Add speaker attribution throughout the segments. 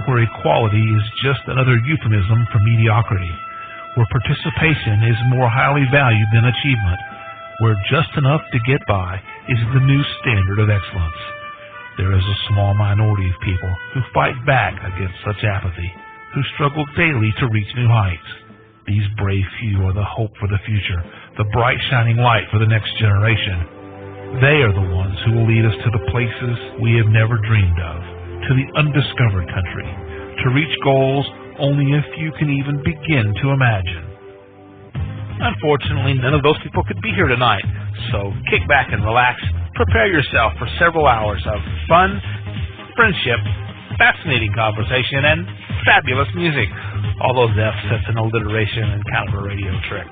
Speaker 1: where equality is just another euphemism for mediocrity, where participation is more highly valued than achievement, where just enough to get by is the new standard of excellence. There is a small minority of people who fight back against such apathy, who struggle daily to reach new heights. These brave few are the hope for the future, the bright shining light for the next generation. They are the ones who will lead us to the places we have never dreamed of, to the undiscovered country, to reach goals only a few can even begin to imagine. Unfortunately, none of those people could be here tonight, so kick back and relax. Prepare yourself for several hours of fun, friendship, fascinating conversation, and fabulous music. All those F's, that's an alliteration and kind of a radio trick.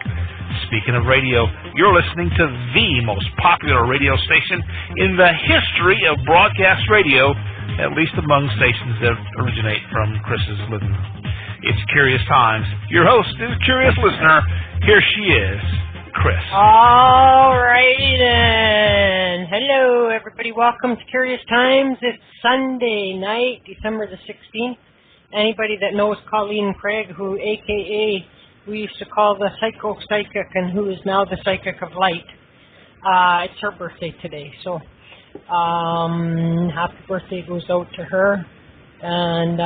Speaker 1: Speaking of radio, you're listening to the most popular radio station in the history of broadcast radio, at least among stations that originate from Chris's living room. It's Curious Times. Your host is Curious Listener. Here she is, Chris.
Speaker 2: All righty then. Hello, everybody. Welcome to Curious Times. It's Sunday night, December the 16th. Anybody that knows Colleen Craig, who, a.k.a., we used to call the psychic, and who is now the psychic of light, it's her birthday today. So happy birthday goes out to her. And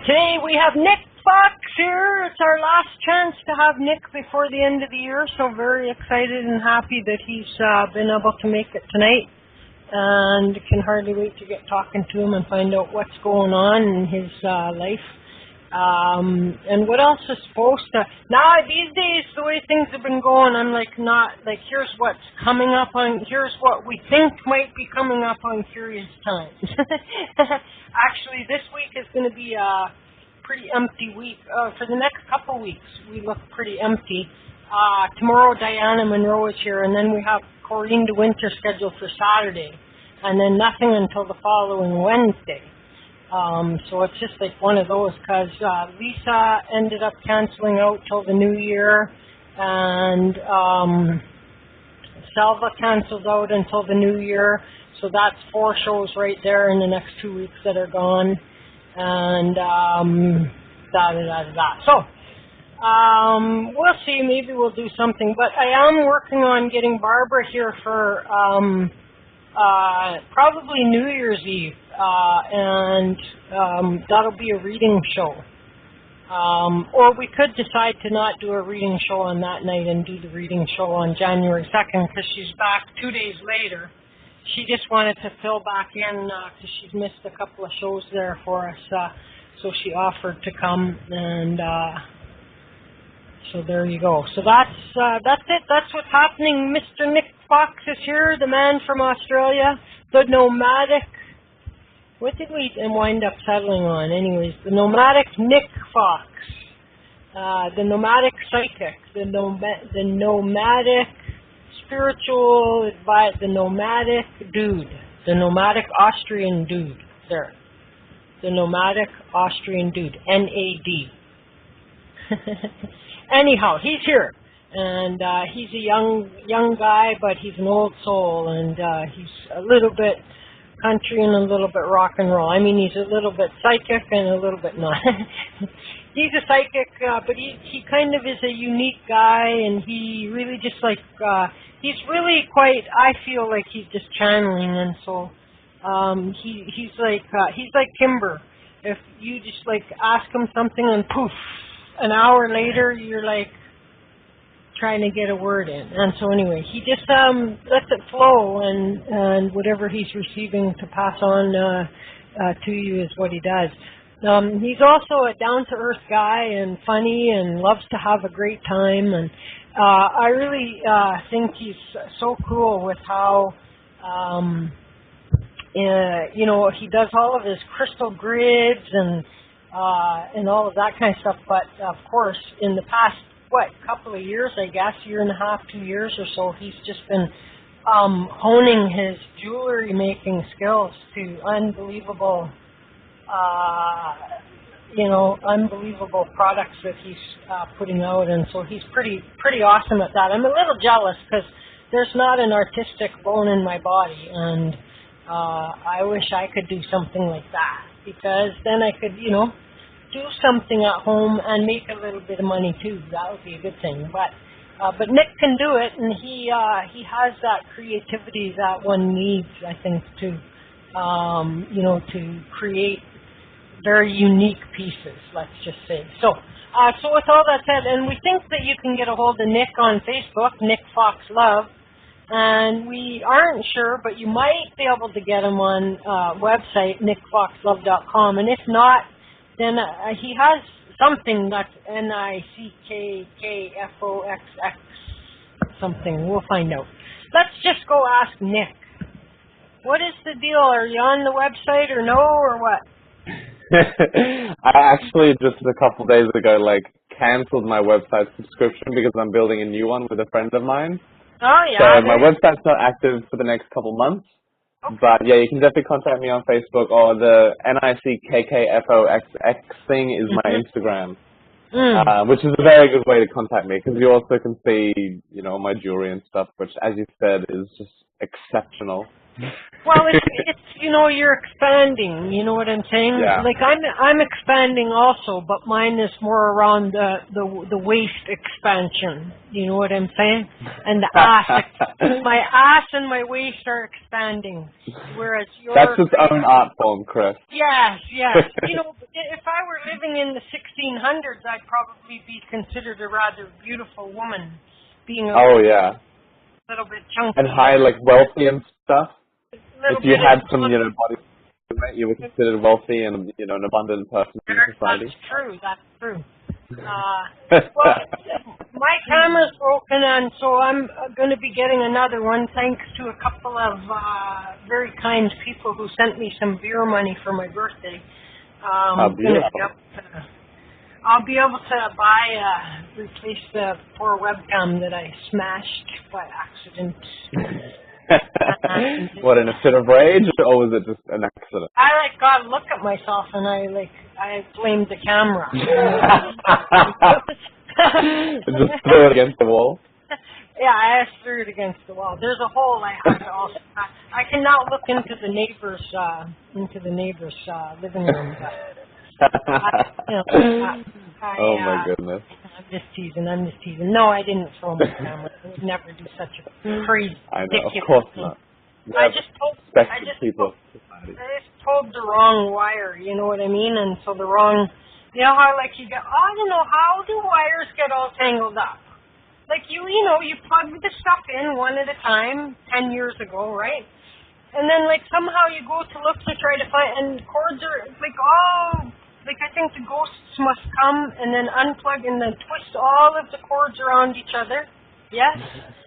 Speaker 2: today we have Nick Fox here. It's our last chance to have Nick before the end of the year, so very excited and happy that he's been able to make it tonight, and can hardly wait to get talking to him and find out what's going on in his life. And what else is supposed to... Now, these days, the way things have been going, I'm here's what's coming up on... Here's what we think might be coming up on Curious Times. Actually, this week is going to be a pretty empty week. For the next couple weeks, we look pretty empty. Tomorrow, Diana Monroe is here, and then we have Corinne de Winter scheduled for Saturday, and then nothing until the following Wednesday. So it's just like one of those, because Lisa ended up canceling out till the new year, and Selva canceled out until the new year. So that's 4 shows right there in the next 2 weeks that are gone. And So we'll see. Maybe we'll do something. But I am working on getting Barbara here for probably New Year's Eve. And that'll be a reading show. Or we could decide to not do a reading show on that night and do the reading show on January 2nd, because she's back 2 days later. She just wanted to fill back in because she's missed a couple of shows there for us. So she offered to come, and so there you go. So that's it. That's what's happening. Mr. Nick Fox is here, the man from Australia, the nomadic. What did we wind up settling on? Anyways, the nomadic Nick Fox, the nomadic psychic, the nomadic spiritual advice, the nomadic dude, the nomadic Austrian dude. There, the nomadic Austrian dude, N-A-D. Anyhow, he's here, and he's a young guy, but he's an old soul, and he's a little bit country and a little bit rock and roll. I mean, he's a little bit psychic and a little bit not. He's a psychic, but he kind of is a unique guy, and he really just he's really quite, I feel like he's just channeling, and so he's like Kimber. If you just ask him something and poof, an hour later you're trying to get a word in. And so anyway, he just lets it flow, and whatever he's receiving to pass on to you is what he does. He's also a down-to-earth guy and funny and loves to have a great time, and I really think he's so cool with how he does all of his crystal grids and all of that kind of stuff. But of course, in the past couple of years, I guess, year and a half, 2 years or so, he's just been honing his jewelry making skills to unbelievable unbelievable products that he's putting out, and so he's pretty awesome at that. I'm a little jealous because there's not an artistic bone in my body, and I wish I could do something like that, because then I could, do something at home and make a little bit of money too. That would be a good thing. But Nick can do it, and he has that creativity that one needs, I think, to create very unique pieces, let's just say. So with all that said, and we think that you can get a hold of Nick on Facebook, Nick Fox Love, and we aren't sure, but you might be able to get him on website, nickfoxlove.com, and if not, then he has something that's NICKKFOXX something. We'll find out. Let's just go ask Nick. What is the deal? Are you on the website or no, or what?
Speaker 3: I actually just a couple days ago canceled my website subscription because I'm building a new one with a friend of mine.
Speaker 2: Oh yeah.
Speaker 3: So my website's not active for the next couple months. Okay. But yeah, you can definitely contact me on Facebook, or the NICKKFOXX thing is my Instagram, which is a very good way to contact me, because you also can see, my jewelry and stuff, which, as you said, is just exceptional.
Speaker 2: Well, it's you're expanding. You know what I'm saying?
Speaker 3: Yeah.
Speaker 2: Like I'm expanding also, but mine is more around the waist expansion. You know what I'm saying? And the ass, my ass and my waist are expanding, whereas yours.
Speaker 3: That's its own art form, Chris.
Speaker 2: Yes. If I were living in the 1600s, I'd probably be considered a rather beautiful woman, being a little bit chunky
Speaker 3: and high, wealthy and stuff. If you had some, body, you were considered wealthy and, an abundant person in society.
Speaker 2: That's true. Well, my camera's broken, and so I'm going to be getting another one, thanks to a couple of very kind people who sent me some beer money for my birthday. I'll be able to replace the poor webcam that I smashed by accident.
Speaker 3: What, in a fit of rage, or was it just an accident?
Speaker 2: I got to look at myself, and I blamed the camera.
Speaker 3: Just throw it against the wall?
Speaker 2: Yeah, I threw it against the wall. There's a hole I have to also. I can now look into the neighbor's living room.
Speaker 3: Oh my goodness.
Speaker 2: I'm just teasing. No, I didn't throw my camera. I would never do such a crazy,
Speaker 3: I know,
Speaker 2: ridiculous
Speaker 3: of course
Speaker 2: thing.
Speaker 3: not.
Speaker 2: I just told
Speaker 3: people.
Speaker 2: the wrong wire, you know what I mean? And so the wrong, how you get, I don't know, how do wires get all tangled up? You plug the stuff in one at a time 10 years ago, right? And then somehow you go to look to try to find, and cords are I think the ghosts must come and then unplug and then twist all of the cords around each other. Yes?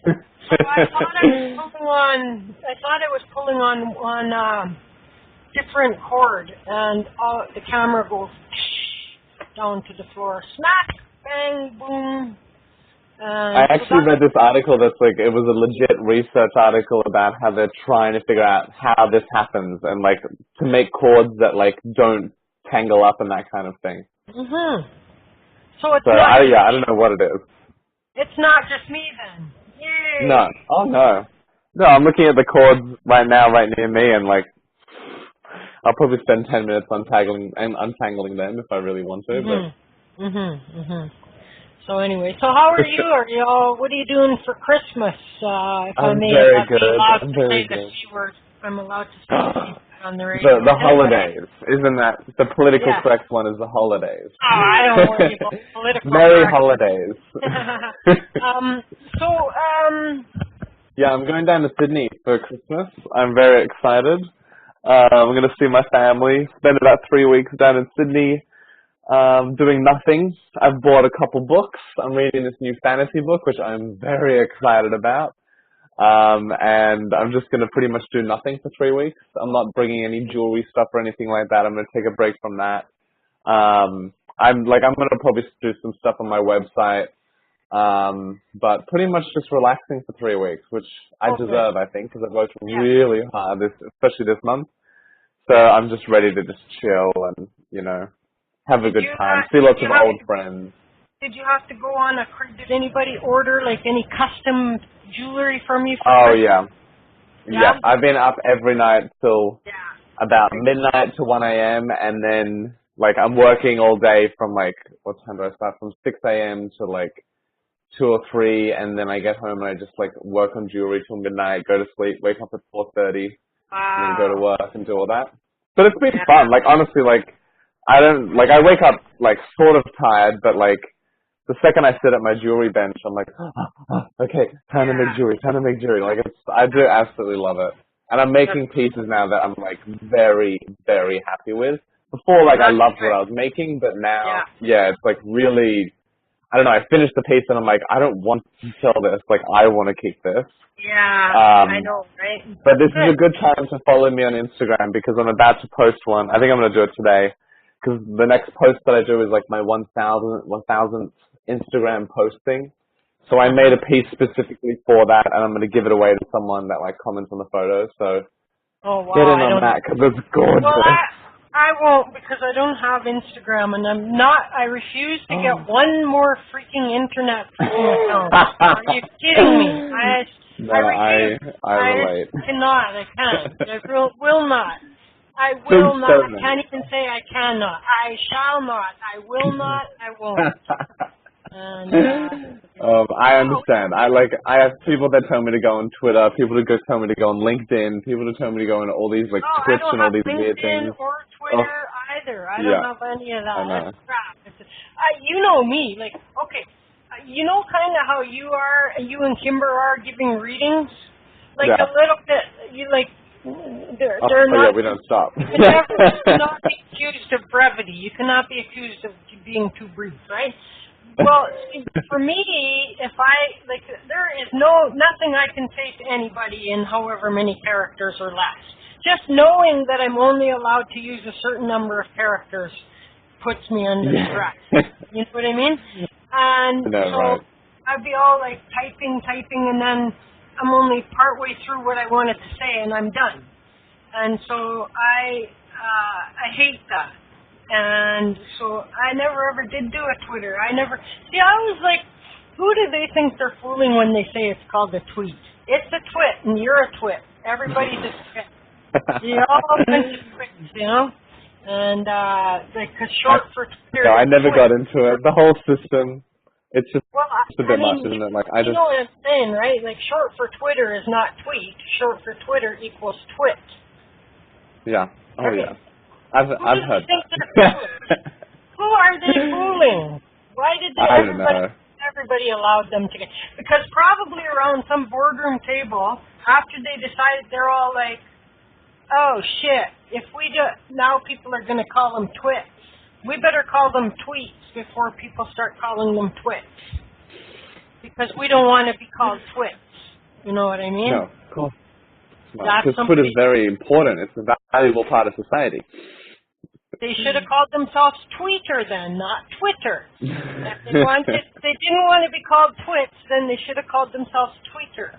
Speaker 2: So I thought I was pulling on different cord, and the camera goes down to the floor. Smack! Bang! Boom!
Speaker 3: I actually read this article that's it was a legit research article about how they're trying to figure out how this happens, and to make cords that don't tangle up and that kind of thing.
Speaker 2: So it's
Speaker 3: I don't know what it is.
Speaker 2: It's not just me then. Yay!
Speaker 3: No. Oh no. No, I'm looking at the cords right now, right near me, and I'll probably spend 10 minutes untangling them if I really want to.
Speaker 2: So anyway, how are you? What are you doing for Christmas?
Speaker 3: I'm very good. I'm very good.
Speaker 2: I'm allowed to say the on the radio.
Speaker 3: The holidays. Isn't that the political correct one? Is the holidays?
Speaker 2: Oh, I don't worry about political.
Speaker 3: Merry holidays. Yeah, I'm going down to Sydney for Christmas. I'm very excited. I'm going to see my family. Spend about 3 weeks down in Sydney. Doing nothing. I've bought a couple books. I'm reading this new fantasy book, which I'm very excited about. And I'm just going to pretty much do nothing for 3 weeks. I'm not bringing any jewelry stuff or anything like that. I'm going to take a break from that. I'm going to probably do some stuff on my website. But pretty much just relaxing for 3 weeks, which I deserve, I think, because I've worked really hard, especially this month. So I'm just ready to just chill and, have a good time. See lots of old friends.
Speaker 2: Did you have to go on did anybody order any custom jewelry from you?
Speaker 3: Oh, yeah. Yeah, I've been up every night till
Speaker 2: Yeah.
Speaker 3: about midnight to 1 a.m. and then like I'm working all day from like, what time do I start? From 6 a.m. to like 2 or 3, and then I get home and I just like work on jewelry till midnight, go to sleep, wake up at 4:30, and then go to work and do all that. But it's been fun. Like honestly, like I wake up like sort of tired, but like the second I sit at my jewelry bench, I'm like, okay, time to make jewelry, Like I do absolutely love it. And I'm making pieces now that I'm like very, very happy with. Before, like I loved what I was making, but now, yeah, it's like really, I don't know, I finished the piece and I'm like, I don't want to sell this, like I want to keep this.
Speaker 2: Yeah, I know, right?
Speaker 3: But this is a good time to follow me on Instagram because I'm about to post one. I think I'm going to do it today because the next post that I do is like my 1,000th Instagram posting. So I made a piece specifically for that, and I'm going to give it away to someone that like comments on the photo. So get in on that because it's gorgeous.
Speaker 2: Well, I won't because I don't have Instagram, and I refuse to get one more freaking internet account. Are you kidding me? I
Speaker 3: relate.
Speaker 2: I can't. I will not. I will not. I can't even say I cannot. I shall not. I will not. I won't. And,
Speaker 3: I understand. I have people that tell me to go on Twitter, people that tell me to go on LinkedIn, people that tell me to go on all these like Twitch and all these weird things.
Speaker 2: Or Twitter either. I don't have any of that. That's crap. You know me. Like, okay, you know kind of how you and Kimber are giving readings? Like a little bit, you like, they're not.
Speaker 3: Yeah, we don't stop.
Speaker 2: You cannot be accused of brevity. You cannot be accused of being too brief, right? Well, for me, there is nothing I can say to anybody in however many characters or less. Just knowing that I'm only allowed to use a certain number of characters puts me under stress. You know what I mean? And so I'd be all like typing, and then I'm only partway through what I wanted to say, and I'm done. And so I hate that. And so I never ever did do a Twitter. I was like, who do they think they're fooling when they say it's called a tweet? It's a twit, and you're a twit. Everybody's a twit. You're all a bunch of twits, you know? And, because short for Twitter.
Speaker 3: No, I never got into it. The whole system, it's just a bit much, isn't it? Like,
Speaker 2: you know what I'm saying, right? Like, short for Twitter is not tweet. Short for Twitter equals twit.
Speaker 3: Yeah. Oh, yeah. I've heard
Speaker 2: that. Who are they fooling? Why did everybody allowed them to get? Because probably around some boardroom table, after they decided, they're all like, oh shit, if we do, now people are going to call them twits. We better call them tweets before people start calling them twits. Because we don't want to be called twits. You know what I mean?
Speaker 3: No, of course. Because Twitter is very important. It's a valuable part of society.
Speaker 2: They should have called themselves Tweeter then, not Twitter. If they didn't want to be called Twits, then they should have called themselves Tweeter.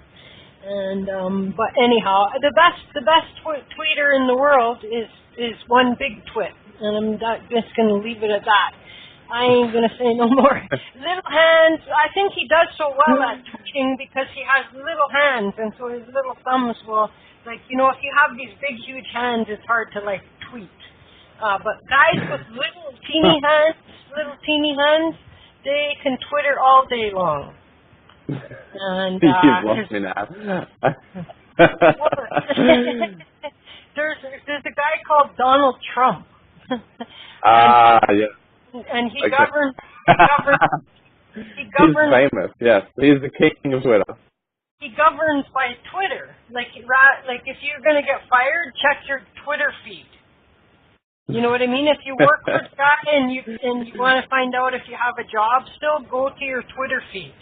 Speaker 2: And but anyhow, the best tweeter in the world is one big twit, and I'm just going to leave it at that. I ain't going to say no more. Little hands, I think he does so well at tweeting because he has little hands, and so his little thumbs will, like, you know, if you have these big, huge hands, it's hard to, like, tweet. But guys with little teeny hands, they can Twitter all day long. And
Speaker 3: you've lost me now.
Speaker 2: there's a guy called Donald Trump.
Speaker 3: Yeah.
Speaker 2: And he governs.
Speaker 3: He's famous. Yes, he's the king of Twitter.
Speaker 2: He governs by Twitter. Like if you're gonna get fired, check your Twitter feed. You know what I mean? If you work for the guy and you want to find out if you have a job still, go to your Twitter feed,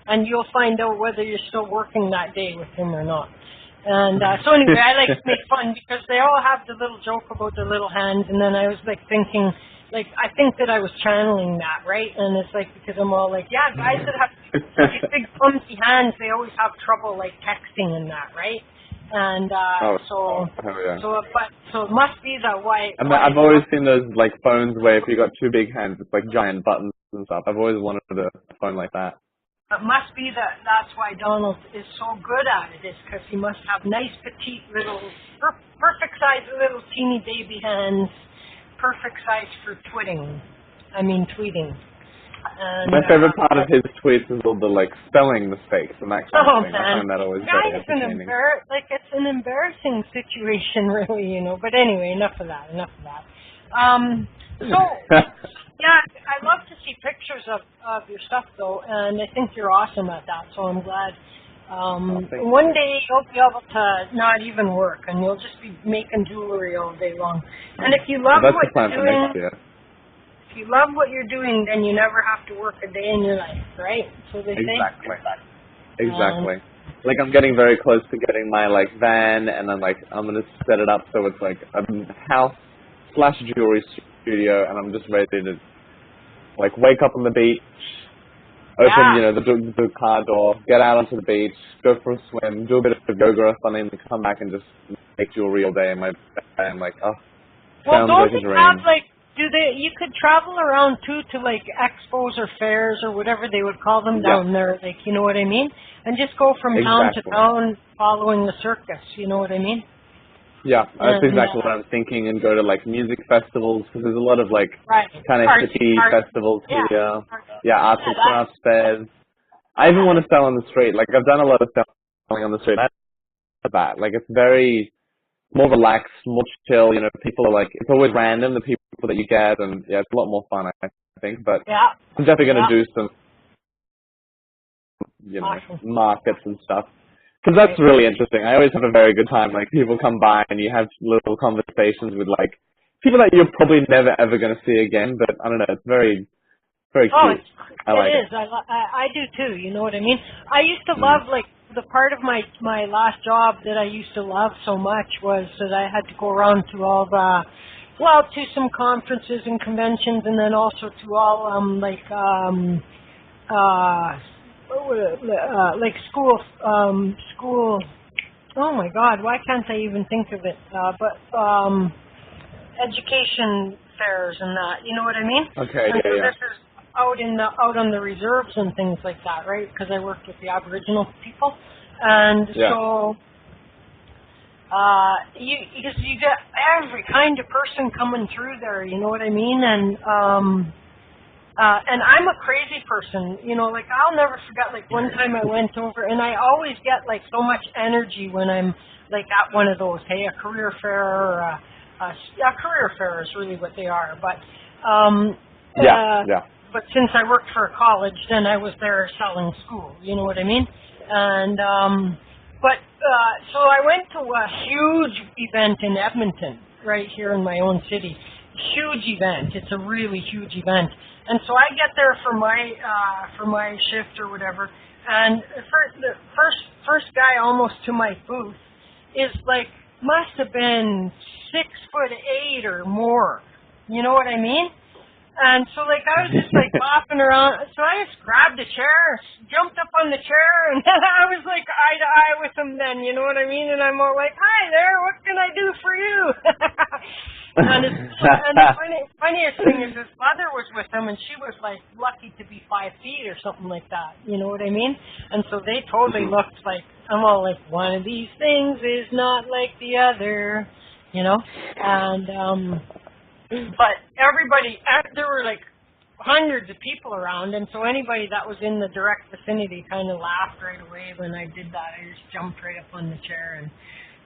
Speaker 2: and you'll find out whether you're still working that day with him or not. And so anyway, I like to make fun because they all have the little joke about the little hands, and then I was like thinking, like I think that I was channeling that, right? And it's like because I'm all like, yeah, guys that have these big clumsy hands, they always have trouble like texting and that, right? And so it must be that why.
Speaker 3: I've always seen those like phones where if you got two big hands, it's like giant buttons and stuff. I've always wanted a phone like that.
Speaker 2: It must be that's why Donald is so good at it, is because he must have nice, petite little, perfect size little teeny baby hands, perfect size for tweeting. And,
Speaker 3: my favorite part of his tweets is all the like spelling mistakes and that kind of thing.
Speaker 2: Man.
Speaker 3: I find that always very entertaining.
Speaker 2: It's an embarrassing situation, really, you know. But anyway, enough of that. So, yeah, I love to see pictures of your stuff, though, and I think you're awesome at that. So I'm glad. One day you'll be able to not even work, and you'll just be making jewelry all day long. And if you love what you're doing, if you love what you're doing, then you never have to work a day in your life, right? So they say.
Speaker 3: Exactly. Like I'm getting very close to getting my like van, and then like I'm gonna set it up so it's like a house/jewelry studio, and I'm just ready to like wake up on the beach, open the car door, get out onto the beach, go for a swim, do a bit of yoga or something, and come back and just make jewelry all day in my van. Like, oh,
Speaker 2: well,
Speaker 3: sounds like a dream.
Speaker 2: You could travel around too to like expos or fairs or whatever they would call them down there, like, you know what I mean? And just go from town to town following the circus, you know what I mean?
Speaker 3: Yeah, that's exactly what I'm thinking, and go to like music festivals, because there's a lot of like kind of hippie festivals here. Yeah, arts and crafts fairs. I even want to sell on the street. Like I've done a lot of selling on the street. I love that. Like it's very more relaxed, more chill. You know, people are like, it's always random, the people that you get, and yeah, it's a lot more fun, I think. But I'm definitely going to do some, markets and stuff. Because that's really interesting. I always have a very good time. Like, people come by and you have little conversations with, like, people that you're probably never, ever going to see again. But, I don't know, it's very, very cute. I like it.
Speaker 2: I do, too. You know what I mean? I used to love, like, the part of my last job that I used to love so much was that I had to go around to all the, to some conferences and conventions, and then also to all, like school, oh my God, why can't I even think of it? Education fairs and that, you know what I mean?
Speaker 3: Okay,
Speaker 2: and so this is out on the reserves and things like that, right? Because I worked with the Aboriginal people, and so you get every kind of person coming through there, you know what I mean? And I'm a crazy person, you know, like I'll never forget, like one time I went over, and I always get like so much energy when I'm like at one of those, a career fair or a career fair is really what they are. But, but since I worked for a college, then I was there selling school, you know what I mean? And, so I went to a huge event in Edmonton, right here in my own city. Huge event. It's a really huge event. And so I get there for my shift or whatever, and the first guy almost to my booth is like, must have been 6'8" or more. You know what I mean? And so like I was just like bopping around. So I just grabbed a chair, jumped up on the chair, and I was like eye to eye with him then, you know what I mean? And I'm all like, hi there, what can I do for you? And the funniest thing is his mother was with him, and she was like lucky to be 5 feet or something like that, you know what I mean? And so they totally looked like, I'm all like, one of these things is not like the other, you know? And but everybody, there were like hundreds of people around, and so anybody that was in the direct vicinity kind of laughed right away when I did that. I just jumped right up on the chair, and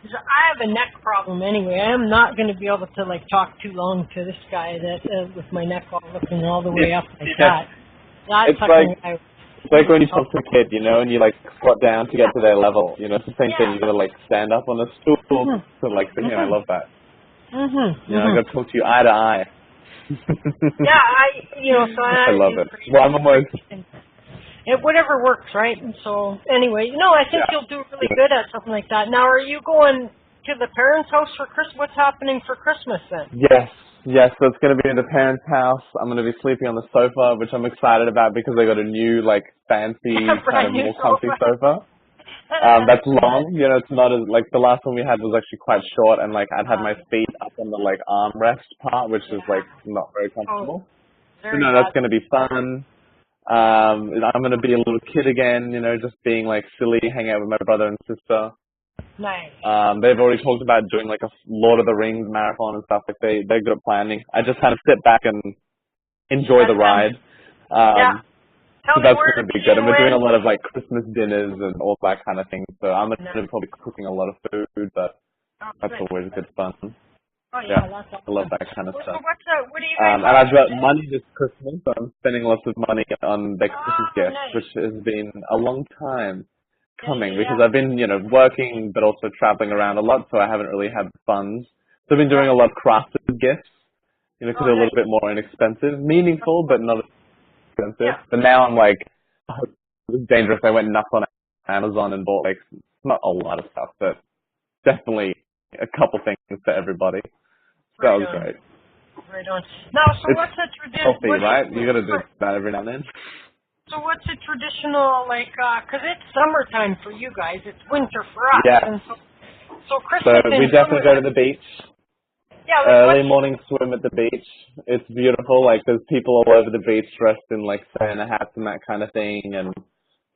Speaker 2: I have a neck problem anyway. I am not going to be able to like talk too long to this guy that with my neck all looking all the way up like that. That's
Speaker 3: it's like when you talk to a kid, you know, and you like squat down to get to their level. You know, it's the same thing. You got to like stand up on a stool to like sit here. I love that. You know, I got to talk to you eye to eye.
Speaker 2: So
Speaker 3: I love it. Well, I'm almost.
Speaker 2: Whatever works, right? And so, anyway, I think you'll do really good at something like that. Now, are you going to the parents' house for Christmas? What's happening for Christmas then?
Speaker 3: Yes. So it's going to be in the parents' house. I'm going to be sleeping on the sofa, which I'm excited about because I got a new, like, fancy, kind of more comfy sofa. That's long, you know, it's not as, like, the last one we had was actually quite short, and, like, I'd had my feet up on the, like, armrest part, which is, like, not very comfortable. That's going to be fun. I'm going to be a little kid again, you know, just being like silly, hanging out with my brother and sister.
Speaker 2: Nice.
Speaker 3: They've already talked about doing like a Lord of the Rings marathon and stuff. Like they're good at planning. I just kind of sit back and enjoy the ride.
Speaker 2: Yeah. Tell
Speaker 3: So
Speaker 2: me
Speaker 3: that's
Speaker 2: where
Speaker 3: going to
Speaker 2: to
Speaker 3: be
Speaker 2: be
Speaker 3: good.
Speaker 2: and
Speaker 3: And we're doing a
Speaker 2: when.
Speaker 3: lot of like Christmas dinners and all that kind of thing. So I'm going to
Speaker 2: Nice.
Speaker 3: be probably cooking a lot of food, but
Speaker 2: Oh,
Speaker 3: that's
Speaker 2: good.
Speaker 3: always good fun.
Speaker 2: Oh,
Speaker 3: Yeah,
Speaker 2: yeah, that's
Speaker 3: I love
Speaker 2: awesome.
Speaker 3: that kind of
Speaker 2: So
Speaker 3: stuff.
Speaker 2: what do you guys
Speaker 3: And
Speaker 2: have?
Speaker 3: I've got money this Christmas, so I'm spending lots of money on their Christmas
Speaker 2: Oh,
Speaker 3: gifts,
Speaker 2: nice.
Speaker 3: which has been a long time coming
Speaker 2: Yeah.
Speaker 3: because I've been, you know, working but also traveling around a lot, so I haven't really had the funds. So I've been doing a lot of crafted gifts, you know, because
Speaker 2: Oh,
Speaker 3: they're a
Speaker 2: nice.
Speaker 3: little bit more inexpensive, meaningful but not expensive.
Speaker 2: Yeah.
Speaker 3: But now I'm like, oh, it's dangerous. I went nuts on Amazon and bought like not a lot of stuff, but definitely a couple things for everybody. So that
Speaker 2: Right
Speaker 3: was
Speaker 2: on.
Speaker 3: great.
Speaker 2: Right on. Now, so
Speaker 3: It's
Speaker 2: what's the tradition?
Speaker 3: healthy, right? You got to do that every now and then.
Speaker 2: So what's the traditional, like, because it's summertime for you guys, it's winter for us,
Speaker 3: Yeah.
Speaker 2: and so
Speaker 3: So
Speaker 2: Christmas
Speaker 3: we
Speaker 2: in
Speaker 3: definitely go to
Speaker 2: summertime.
Speaker 3: the beach.
Speaker 2: Yeah, like
Speaker 3: Early
Speaker 2: what's
Speaker 3: morning swim at the beach. It's beautiful. Like there's people all over the beach dressed in like Santa hats and that kind of thing, and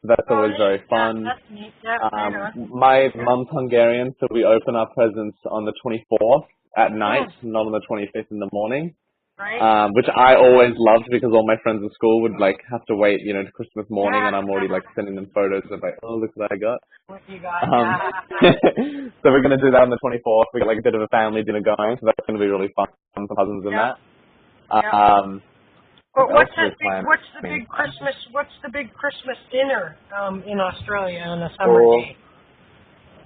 Speaker 3: that's
Speaker 2: oh
Speaker 3: always
Speaker 2: neat,
Speaker 3: very
Speaker 2: yeah,
Speaker 3: fun.
Speaker 2: that's neat, yeah, right on.
Speaker 3: My mum's Hungarian, so we open our presents on the 24th at night, not on the 25th in the morning.
Speaker 2: Right?
Speaker 3: Which I always loved because all my friends at school would like have to wait, you know, to Christmas morning, and I'm already like sending them photos of like, oh look what I got.
Speaker 2: What you got?
Speaker 3: Um,
Speaker 2: Yeah.
Speaker 3: so we're gonna do that on the 24th. We got like a bit of a family dinner going, so that's gonna be really fun for cousins and
Speaker 2: Yeah.
Speaker 3: that.
Speaker 2: Yeah.
Speaker 3: What
Speaker 2: But
Speaker 3: else
Speaker 2: what's
Speaker 3: are we
Speaker 2: the big?
Speaker 3: planning?
Speaker 2: What's the big Christmas dinner in Australia on a summer
Speaker 3: Or
Speaker 2: day?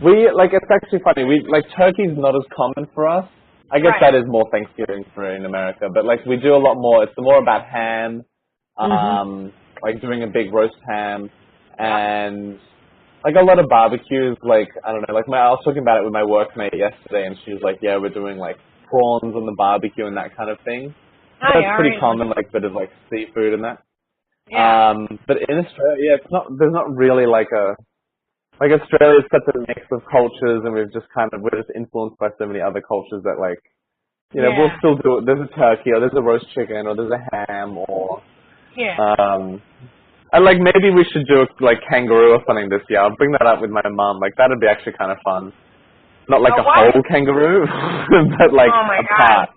Speaker 3: we like it's actually funny. We like turkey's not as common for us. I guess
Speaker 2: Right.
Speaker 3: that is more Thanksgiving for in America, but like we do a lot more. It's more about ham,
Speaker 2: Mhm.
Speaker 3: like doing a big roast ham,
Speaker 2: Yeah.
Speaker 3: and like a lot of barbecues. Like I don't know, like I was talking about it with my workmate yesterday, and she was like, "Yeah, we're doing like prawns on the barbecue and that kind of thing."
Speaker 2: Oh
Speaker 3: That's
Speaker 2: yeah.
Speaker 3: pretty
Speaker 2: Right.
Speaker 3: common, like bit of like seafood and that.
Speaker 2: Yeah.
Speaker 3: But in Australia, yeah, it's not. There's not really like a like Australia's such a mix of cultures, and we're just influenced by so many other cultures that like, you know, we'll
Speaker 2: Yeah.
Speaker 3: still do it. There's a turkey, or there's a roast chicken, or there's a ham, or
Speaker 2: Yeah.
Speaker 3: and like maybe we should do like kangaroo or something this year. I'll bring that up with my mum. Like that'd be actually kind of fun. Not like a
Speaker 2: What?
Speaker 3: whole kangaroo, but like
Speaker 2: Oh my
Speaker 3: a
Speaker 2: God.
Speaker 3: part.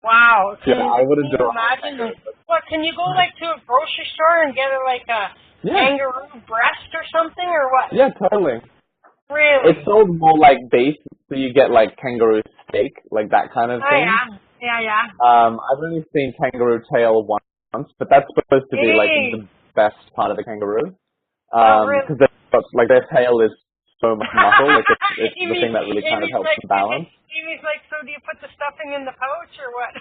Speaker 2: Wow.
Speaker 3: Yeah, I wouldn't
Speaker 2: Can
Speaker 3: do
Speaker 2: you
Speaker 3: a whole
Speaker 2: imagine?
Speaker 3: kangaroo.
Speaker 2: What, can you go like to a grocery store and get like a
Speaker 3: Yeah,
Speaker 2: kangaroo breast or something or what?
Speaker 3: yeah, totally.
Speaker 2: Really?
Speaker 3: It's sold more like beef, so you get like kangaroo steak, like that kind of
Speaker 2: Oh
Speaker 3: thing.
Speaker 2: yeah. Yeah, yeah.
Speaker 3: I've only seen kangaroo tail once, but that's supposed to be like
Speaker 2: Hey.
Speaker 3: the best part of the kangaroo.
Speaker 2: Oh really?
Speaker 3: Because like their tail is so much muscle, like it's the thing that really kind of
Speaker 2: Amy's
Speaker 3: helps
Speaker 2: like,
Speaker 3: them balance.
Speaker 2: Amy's like, so do you put the stuffing in the pouch or what?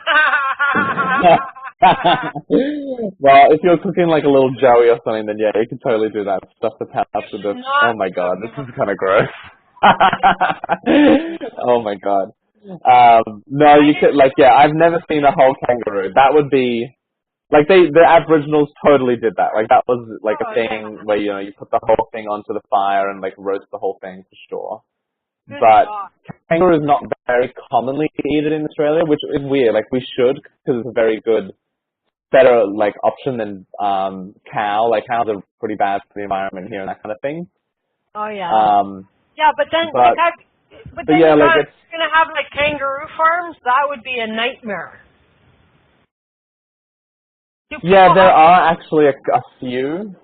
Speaker 3: Well, if you're cooking like a little joey or something, then yeah, you can totally do that. Stuff the pouch with the. Oh
Speaker 2: Not
Speaker 3: my god, this
Speaker 2: cooking.
Speaker 3: is kind of gross. Oh my god. No, you could like yeah. I've never seen a whole kangaroo. That would be like the Aboriginals totally did that. Like that was like a
Speaker 2: Oh yeah.
Speaker 3: thing where you know you put the whole thing onto the fire and like roast the whole thing for sure.
Speaker 2: Good
Speaker 3: But
Speaker 2: God.
Speaker 3: kangaroo is not very commonly eaten in Australia, which is weird. Like we should because it's a very good, better like option than cow. Like cows are pretty bad for the environment here and that kind of thing.
Speaker 2: Oh yeah.
Speaker 3: Um,
Speaker 2: Yeah, but then
Speaker 3: but yeah,
Speaker 2: you
Speaker 3: like
Speaker 2: got
Speaker 3: it's
Speaker 2: gonna have like kangaroo farms. That would be a nightmare. Do
Speaker 3: yeah,
Speaker 2: people
Speaker 3: there
Speaker 2: have?
Speaker 3: are actually a few.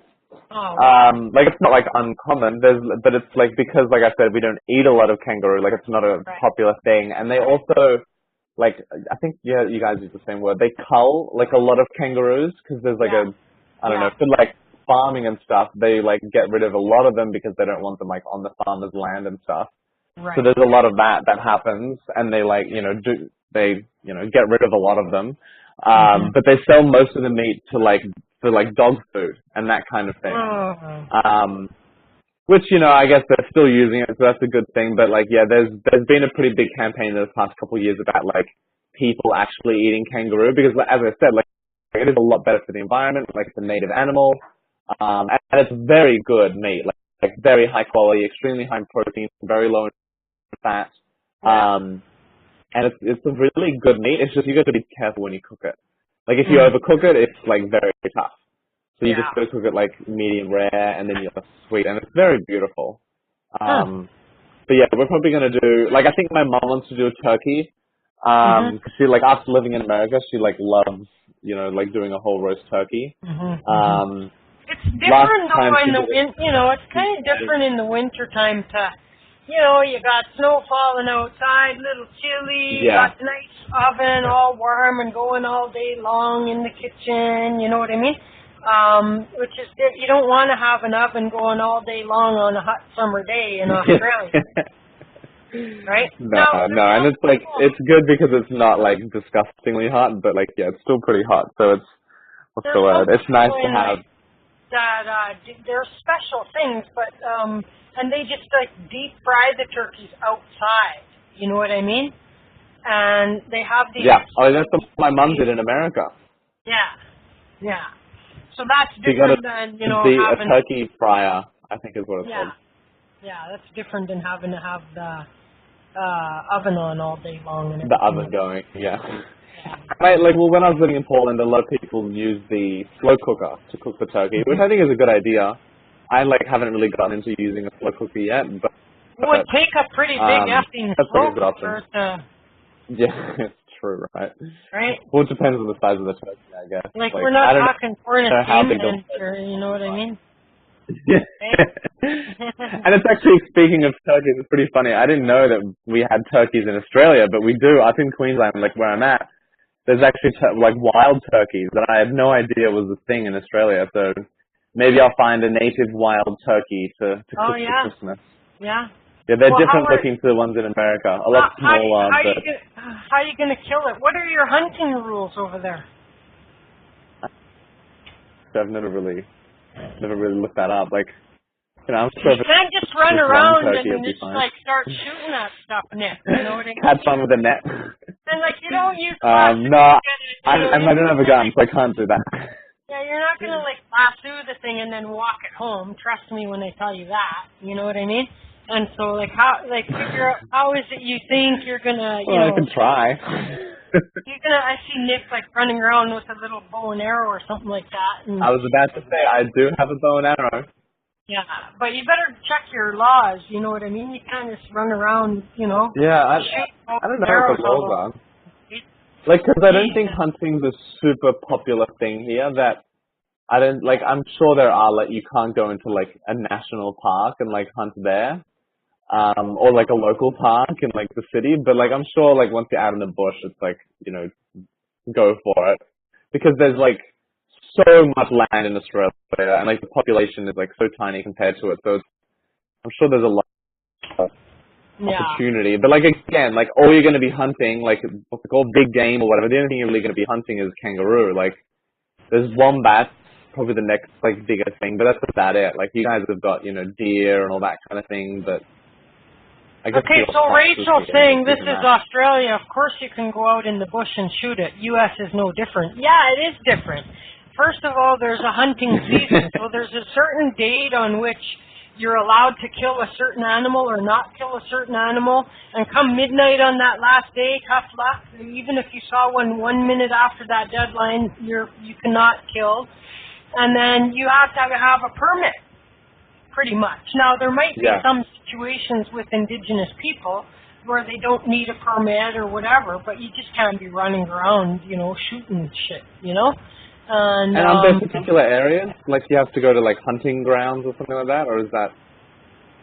Speaker 2: Oh wow.
Speaker 3: Like it's not like uncommon. But it's like because like I said, we don't eat a lot of kangaroo. Like it's not a
Speaker 2: Right.
Speaker 3: popular thing, and they also like I think yeah, you guys use the same word. They cull like a lot of kangaroos because there's like I don't know, for like farming and stuff. They like get rid of a lot of them because they don't want them like on the farmer's land and stuff.
Speaker 2: Right.
Speaker 3: So there's a lot of that happens, and they like they get rid of a lot of them. But they sell most of the meat to like for like dog food and that kind of thing. Which I guess they're still using it, so that's a good thing. But like yeah, there's been a pretty big campaign in the past couple of years about like people actually eating kangaroo because as I said, like it is a lot better for the environment. Like it's a native animal, and it's very good meat, like very high quality, extremely high protein, very low in fat. And it's a really good meat. It's just you got to be careful when you cook it. Like if you overcook it, it's like very tough. So you just go cook it like medium rare, and then you're sweet, and it's very beautiful. But yeah, we're probably going to do, like, I think my mom wants to do a turkey. Cause she, like, after living in America, she, like, loves, you know, like, doing a whole roast turkey.
Speaker 2: It's different, though, in the winter, you know, it's kind of different in the winter time to, you know, you got snow falling outside, little chilly, you got the nice oven all warm and going all day long in the kitchen, you know what I mean? Which is, you don't want to have an oven going all day long on a hot summer day in Australia. Right?
Speaker 3: No, and it's like, it's good because it's not like disgustingly hot, but like, yeah, it's still pretty hot, so it's, what's the word? It's nice to have.
Speaker 2: They're special things, but, and they just like deep fry the turkeys outside, you know what I mean? And they have these. Yeah,
Speaker 3: that's what my mom did in America.
Speaker 2: Yeah. So that's different than, you know, having
Speaker 3: a turkey fryer, I think is what it's called.
Speaker 2: Yeah, that's different than having to have the oven on all day long. And
Speaker 3: the oven going, when I was living in Poland, a lot of people use the slow cooker to cook the turkey, which I think is a good idea. I haven't really gotten into using a slow cooker yet, but
Speaker 2: it would take a pretty big effing slow cooker to.
Speaker 3: Yeah, it's true, right?
Speaker 2: Right.
Speaker 3: Well, it depends on the size of the turkey, I guess.
Speaker 2: Like we're not talking Cornish you know what I mean?
Speaker 3: Yeah. And it's actually, speaking of turkeys, it's pretty funny. I didn't know that we had turkeys in Australia, but we do. Up in Queensland, like where I'm at, there's actually like wild turkeys that I had no idea was a thing in Australia. So maybe I'll find a native wild turkey to cook for Christmas.
Speaker 2: Yeah,
Speaker 3: they're different looking to the ones in America. A lot smaller.
Speaker 2: How are you going to kill it? What are your hunting rules over there?
Speaker 3: I've never really looked that up. Like, you know, I'm sure
Speaker 2: you can't just run around and just like start shooting at stuff, Nick. You know what I mean?
Speaker 3: Have fun with a net.
Speaker 2: And like you don't use.
Speaker 3: No, I don't have a gun, so I can't do that.
Speaker 2: Yeah, you're not gonna like lasso the thing and then walk it home. Trust me when I tell you that. You know what I mean? And so, like, figure out how is it you think you're gonna, you know.
Speaker 3: I can try.
Speaker 2: I see Nick, like, running around with a little bow and arrow or something like that. And,
Speaker 3: I was about to say, I do have a bow and arrow.
Speaker 2: Yeah, but you better check your laws, you know what I mean? You can't just run around, you know.
Speaker 3: Yeah, I don't know what the laws are. Like, because I don't think hunting's a super popular thing here, that I'm sure there are, like, you can't go into, like, a national park and, like, hunt there. Or like a local park in like the city, but like I'm sure like once you're out in the bush, it's like, you know, go for it, because there's like so much land in Australia, and like the population is like so tiny compared to it, so I'm sure there's a lot of opportunity. But like again, like all you're going to be hunting, like what's it called, big game or whatever, the only thing you're really going to be hunting is kangaroo. Like there's wombats, probably the next like bigger thing, but that's about it. Like you guys have got, you know, deer and all that kind of thing, but
Speaker 2: okay, so Rachel's saying this is Australia. Of course you can go out in the bush and shoot it. U.S. is no different. Yeah, it is different. First of all, there's a hunting season. So there's a certain date on which you're allowed to kill a certain animal or not kill a certain animal. And come midnight on that last day, tough luck. Even if you saw one 1 minute after that deadline, you cannot kill. And then you have to have a permit. Pretty much. Now, there might be some situations with Indigenous people where they don't need a permit or whatever, but you just can't be running around, you know, shooting shit, you know? And
Speaker 3: are there particular areas? Like you have to go to like hunting grounds or something like that, or is that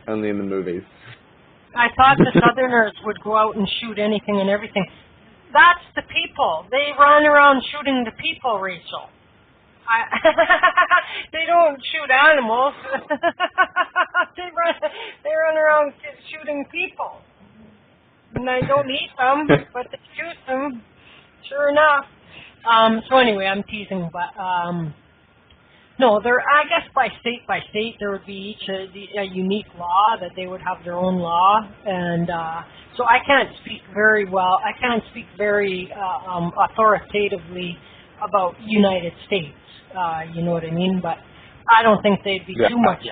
Speaker 3: only in the movies?
Speaker 2: I thought the Southerners would go out and shoot anything and everything. That's the people. They run around shooting the people, Rachel. They don't shoot animals. they run around shooting people. And I don't eat them, but they shoot them. Sure enough. So anyway, I'm teasing, but no, I guess by state there would be each a unique law, that they would have their own law, and so I can't speak very authoritatively about United States. You know what I mean? But I don't think they'd be too much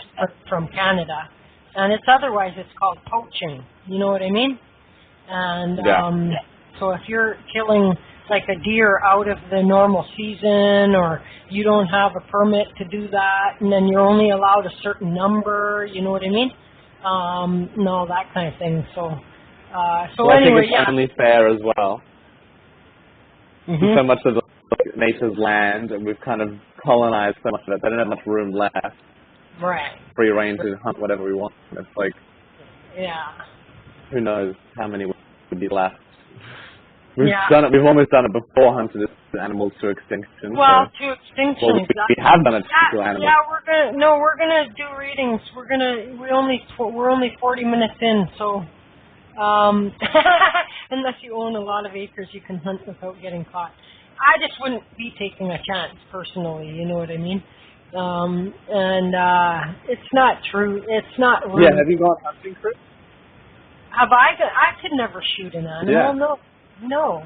Speaker 2: from Canada. And otherwise it's called poaching. You know what I mean? And so if you're killing like a deer out of the normal season, or you don't have a permit to do that, and then you're only allowed a certain number, you know what I mean? No, that kind of thing. So
Speaker 3: Well,
Speaker 2: anyway,
Speaker 3: I think it's only fair as well.
Speaker 2: Mm-hmm.
Speaker 3: So much of nature's land, and we've kind of colonized so much of it. They don't have much room left.
Speaker 2: Right.
Speaker 3: Free reign to hunt whatever we want. It's like,
Speaker 2: Yeah.
Speaker 3: who knows how many would be left. We've
Speaker 2: Yeah.
Speaker 3: done it. We've almost done it before, hunted animals to extinction.
Speaker 2: Well,
Speaker 3: so.
Speaker 2: to extinction.
Speaker 3: Well, we have done it to animals.
Speaker 2: Yeah, we're gonna do readings. We're only 40 minutes in, so unless you own a lot of acres, you can hunt without getting caught. I just wouldn't be taking a chance personally. You know what I mean? It's not true. It's not. Rude.
Speaker 3: Yeah. Have you gone hunting, Chris?
Speaker 2: Have I? I could never shoot an animal.
Speaker 3: Yeah.
Speaker 2: No.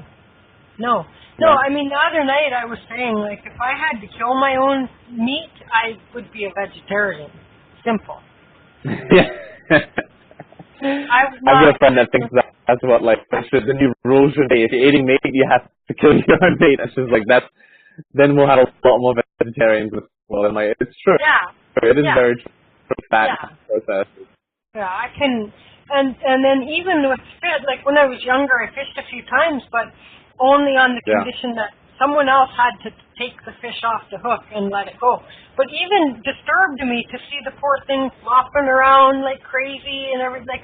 Speaker 3: Yeah.
Speaker 2: I mean, the other night I was saying, like, if I had to kill my own meat, I would be a vegetarian. Simple.
Speaker 3: Yeah.
Speaker 2: I've
Speaker 3: got a friend that thinks that's what, like, the new rule should be. If you're eating meat, you have to kill your own meat. It's just like, then we'll have a lot more vegetarians as well. And, like, it's true.
Speaker 2: Yeah.
Speaker 3: It is very true. Fat process.
Speaker 2: Yeah, I can, and then even with fish, like when I was younger, I fished a few times, but only on the condition that someone else had to take the fish off the hook and let it go. But even disturbed me to see the poor thing flopping around like crazy and everything. Like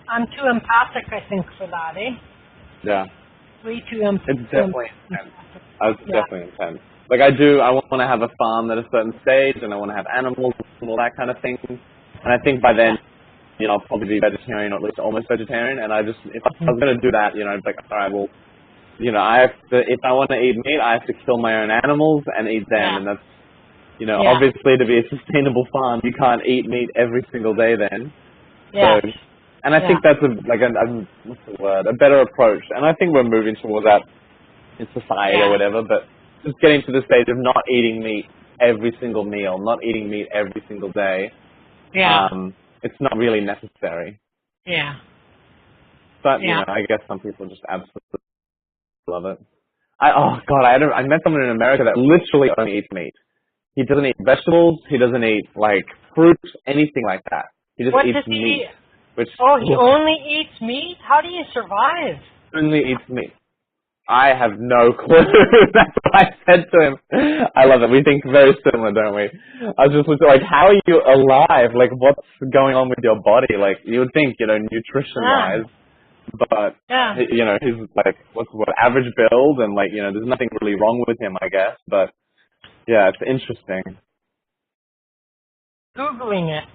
Speaker 2: I'm too empathic, I think, for that, eh?
Speaker 3: Yeah.
Speaker 2: Way too empathic.
Speaker 3: It's definitely intense. It's definitely intense. Like I want to have a farm at a certain stage, and I want to have animals and all that kind of thing. And I think by then, I'll probably be vegetarian, or at least almost vegetarian. And if I was going to do that, I'd be like, all right, well, if I want to eat meat, I have to kill my own animals and eat them. And that's, obviously to be a sustainable farm, you can't eat meat every single day then.
Speaker 2: Yeah.
Speaker 3: So, and I think that's what's the word? A better approach. And I think we're moving towards that in society or whatever, but just getting to the stage of not eating meat every single meal, not eating meat every single day.
Speaker 2: Yeah.
Speaker 3: It's not really necessary.
Speaker 2: Yeah.
Speaker 3: But, I guess some people just absolutely love it. I met someone in America that literally only eats meat. He doesn't eat vegetables. He doesn't eat, like, fruit, anything like that. He just eats meat.
Speaker 2: He only eats meat? How do you survive?
Speaker 3: Only eats meat. I have no clue. That's what I said to him. I love it. We think very similar, don't we? I was just like, how are you alive? Like, what's going on with your body? Like, you would think, nutrition-wise. But, he's like, what's average build? And, like, there's nothing really wrong with him, I guess. But, yeah, it's interesting.
Speaker 2: Googling it.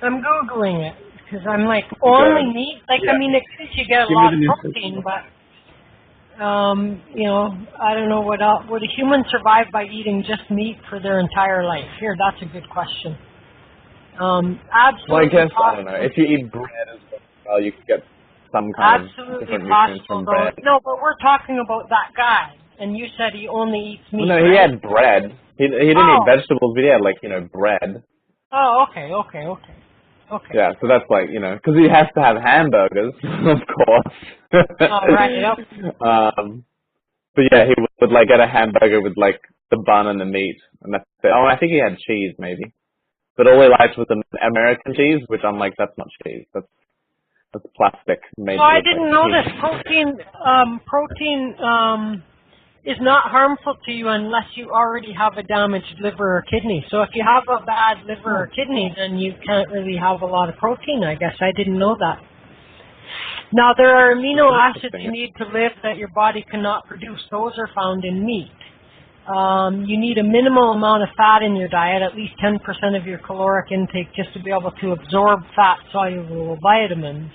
Speaker 2: I'm Googling it. Because I'm like, only meat? Like, I mean, at least you get a lot of protein, but... I don't know what else. Would a human survive by eating just meat for their entire life? Here, that's a good question. Absolutely.
Speaker 3: Well, I guess, I don't know. If you eat bread as well, you could get some kind of different nutrients from bread.
Speaker 2: No, but we're talking about that guy, and you said he only eats meat.
Speaker 3: Well, no, he had bread. He didn't eat vegetables, but he had, like, bread.
Speaker 2: Oh, okay.
Speaker 3: Yeah, so that's like, because he has to have hamburgers, of course.
Speaker 2: Oh, right, yep.
Speaker 3: But yeah, he would like get a hamburger with like the bun and the meat, and that's it. Oh, I think he had cheese maybe. But all he liked was the American cheese, which I'm like, that's not cheese. That's plastic made.
Speaker 2: No, I didn't know this. Protein is not harmful to you unless you already have a damaged liver or kidney. So if you have a bad liver or kidney, then you can't really have a lot of protein, I guess. I didn't know that. Now, there are amino acids you need to live that your body cannot produce. Those are found in meat. You need a minimal amount of fat in your diet, at least 10% of your caloric intake, just to be able to absorb fat-soluble vitamins.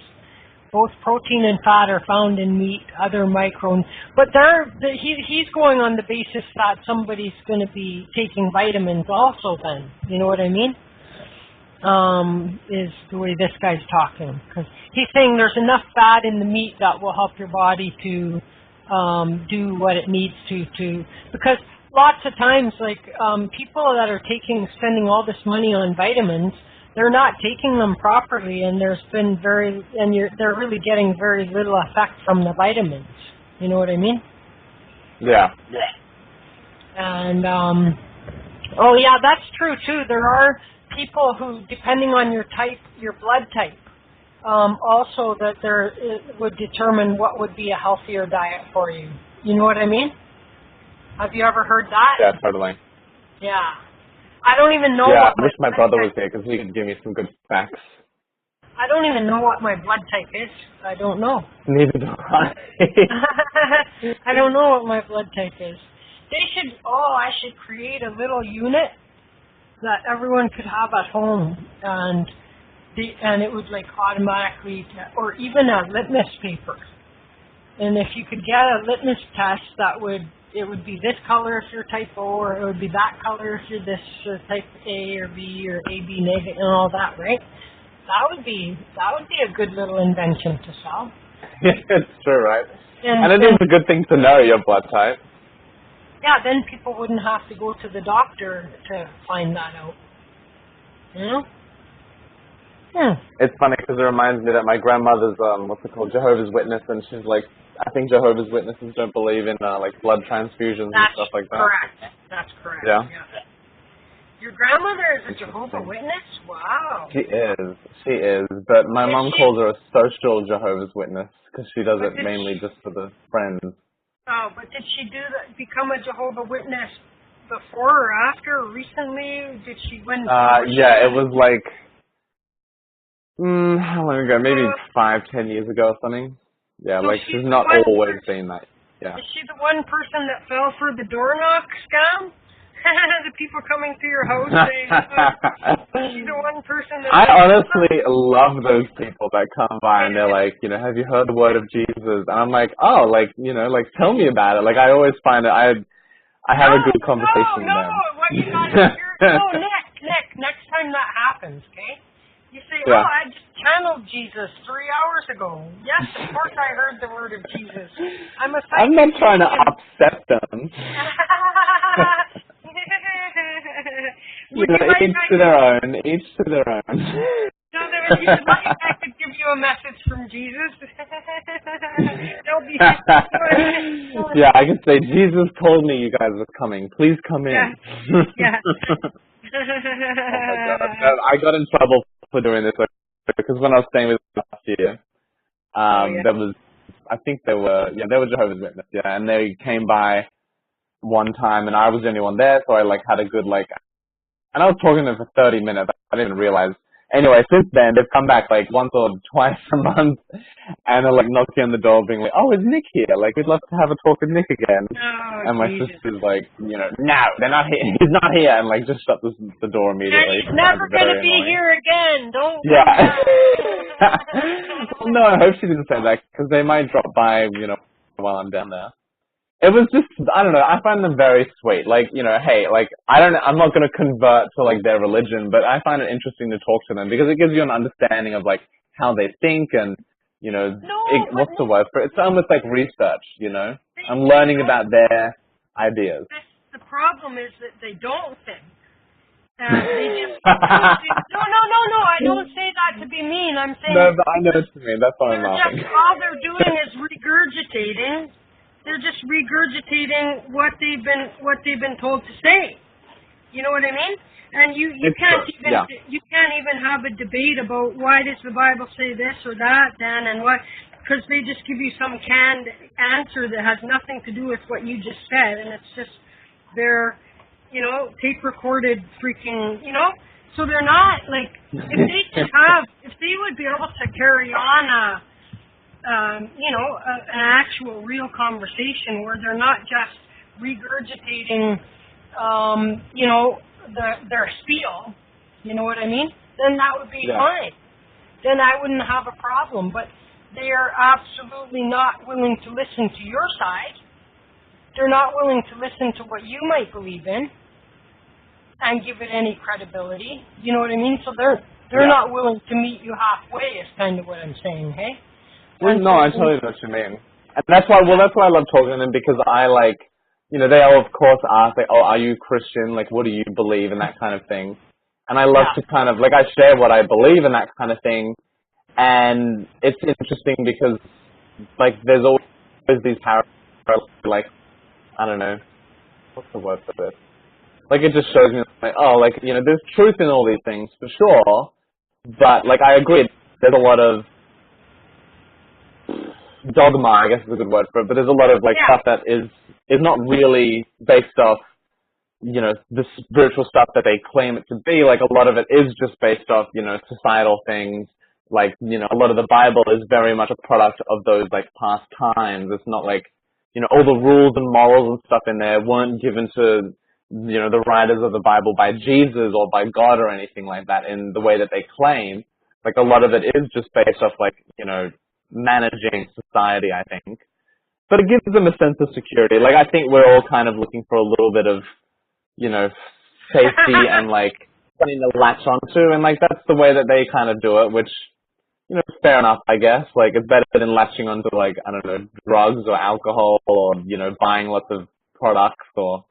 Speaker 2: Both protein and fat are found in meat, other micro... But he's going on the basis that somebody's going to be taking vitamins also then. You know what I mean? Is the way this guy's talking. Because he's saying there's enough fat in the meat that will help your body to do what it needs to... Because lots of times, like, people that are spending all this money on vitamins... They're not taking them properly, and they're really getting very little effect from the vitamins. You know what I mean?
Speaker 3: Yeah.
Speaker 2: And, oh yeah, that's true too. There are people who, depending on your type, your blood type, also that it would determine what would be a healthier diet for you. You know what I mean? Have you ever heard that?
Speaker 3: Yeah, totally.
Speaker 2: Yeah. I don't even know
Speaker 3: Yeah,
Speaker 2: what
Speaker 3: I wish my brother was here because he could give me some good facts.
Speaker 2: I don't even know what my blood type is. I don't know.
Speaker 3: Neither do I.
Speaker 2: I don't know what my blood type is. I should create a little unit that everyone could have at home, and it would like automatically, or even a litmus paper. And if you could get a litmus test, it would be this color if you're type O, or it would be that color if you're this type A or B or AB negative and all that, right? That would be a good little invention to sell.
Speaker 3: It's true, right? And it is a good thing to know your blood type.
Speaker 2: Yeah, then people wouldn't have to go to the doctor to find that out. You know?
Speaker 3: It's funny because it reminds me that my grandmother's, Jehovah's Witness, and she's like, I think Jehovah's Witnesses don't believe in like blood transfusions and stuff like that.
Speaker 2: Correct. That's correct.
Speaker 3: Yeah.
Speaker 2: Your grandmother is a Jehovah's Witness? Wow.
Speaker 3: She is. But my mom calls her a social Jehovah's Witness because she does it mainly just for the friends.
Speaker 2: Oh, but did she become a Jehovah's Witness before or after, or recently? Did she win?
Speaker 3: Yeah, it was like, how long ago? Maybe 5-10 years ago or something. Yeah,
Speaker 2: so
Speaker 3: like she's not always been that. Yeah.
Speaker 2: Is she the one person that fell for the door knock scam? The people coming to your house saying, is she the one person that...
Speaker 3: I honestly love those people that come by and they're like, have you heard the word of Jesus? And I'm like, oh, tell me about it. Like, I always find it, I have a good conversation with them.
Speaker 2: What you got to hear? Nick, next time that happens, okay? You say, I just channeled Jesus 3 hours ago. Yes, of course I heard the word of Jesus. I'm
Speaker 3: not trying to upset them. Each to their own.
Speaker 2: So that if I could give you a message from Jesus.
Speaker 3: Yeah, I can say, Jesus told me you guys were coming. Please come in.
Speaker 2: Yeah.
Speaker 3: Oh my God. No, I got in trouble for doing this because when I was staying with them last year, there was, I think they were Jehovah's Witnesses, and they came by one time and I was the only one there, so I had a good and I was talking to them for 30 minutes. I didn't realize. Anyway, since then they've come back once or twice a month, and they're knocking on the door, being like, "Oh, is Nick here? We'd love to have a talk with Nick again."
Speaker 2: Oh,
Speaker 3: and my sister's like, no, they're not here. He's not here, and just shut the door immediately.
Speaker 2: He's never gonna be here again. Don't.
Speaker 3: Yeah. No, I hope she didn't say that because they might drop by, while I'm down there. It was just, I don't know, I find them very sweet. Hey, I'm not going to convert to, their religion, but I find it interesting to talk to them because it gives you an understanding of, how they think and, what's the word for it? It's almost like research, I'm learning about their ideas.
Speaker 2: The problem is that they don't think. They just, no, I don't say that to be mean. I'm saying...
Speaker 3: No, but I know what you mean. That's why I'm laughing.
Speaker 2: All they're doing is regurgitating. They're just regurgitating what they've been told to say. You know what I mean? And you can't even have a debate about why does the Bible say this or that then and what, because they just give you some canned answer that has nothing to do with what you just said, and it's just their tape recorded freaking so they're not if they would be able to carry on an actual real conversation where they're not just regurgitating, their spiel, you know what I mean? Then that would be fine. Then I wouldn't have a problem. But they are absolutely not willing to listen to your side. They're not willing to listen to what you might believe in and give it any credibility. You know what I mean? So they're not willing to meet you halfway is kind of what I'm saying, hey?
Speaker 3: Well, no, I totally know what you mean. And that's why I love talking to them because I they all, of course, ask, are you Christian? What do you believe? And that kind of thing. And I love to kind of, I share what I believe and that kind of thing. And it's interesting because, there's always these parallels, like, I don't know, what's the word for this? Like, it just shows me, like, oh, like, you know, there's truth in all these things, for sure, but, like, I agree, there's a lot of dogma, I guess is a good word for it, but there's a lot of, like, stuff that is not really based off, you know, the spiritual stuff that they claim it to be. Like, a lot of it is just based off, you know, societal things. Like, you know, a lot of the Bible is very much a product of those, like, past times. It's not like, you know, all the rules and morals and stuff in there weren't given to, you know, the writers of the Bible by Jesus or by God or anything like that in the way that they claim. Like, a lot of it is just based off, like, you know, managing society, I think. But it gives them a sense of security. Like, I think we're all kind of looking for a little bit of, you know, safety and, like, something to latch onto. And, like, that's the way that they kind of do it, which, you know, fair enough, I guess. Like, it's better than latching onto, like, I don't know, drugs or alcohol or, you know, buying lots of products or,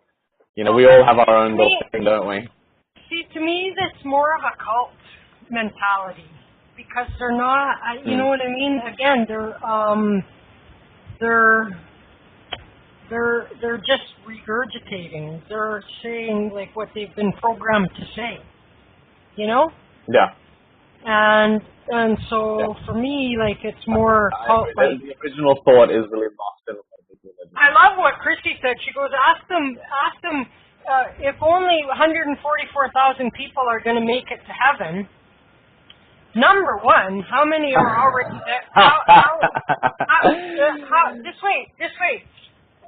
Speaker 3: you know, we all have our own little thing, don't we?
Speaker 2: See, to me, that's more of a cult mentality because they're not, you know what I mean? Again, they're just regurgitating. They're saying like what they've been programmed to say, you know?
Speaker 3: Yeah.
Speaker 2: And so for me, like it's more cult like.
Speaker 3: The original thought is really lost in religion.
Speaker 2: I love what Christy said. She goes, ask them, if only 144,000 people are going to make it to heaven. Number one, how many are already there? This way.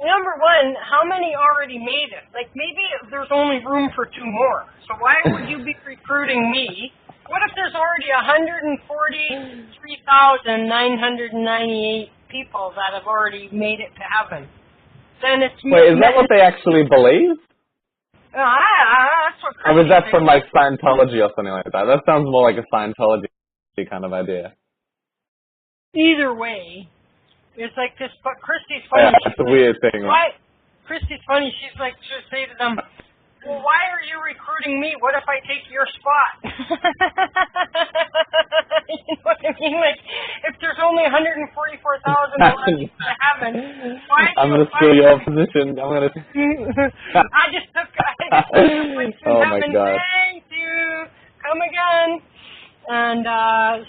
Speaker 2: Number one, how many already made it? Like maybe there's only room for 2 more. So why would you be recruiting me? What if there's already 143,998 people that have already made it to heaven? Then it's
Speaker 3: Wait, is that what they actually believe?
Speaker 2: That's what Christy
Speaker 3: Or was that
Speaker 2: said.
Speaker 3: from like Scientology or something like that? That sounds more like a Scientology kind of idea.
Speaker 2: Either way, it's like this. But Christy's funny.
Speaker 3: Yeah, it's a weird thing.
Speaker 2: Why? Christy's funny. She's like, she'll say to them, well, why are you recruiting me? What if I take your spot? You know what I mean? Like, if there's only 144,000 to heaven, why do
Speaker 3: I'm going to steal your position. I'm going to...
Speaker 2: I just took your place in
Speaker 3: oh
Speaker 2: heaven.
Speaker 3: My God.
Speaker 2: Thank you. Come again. And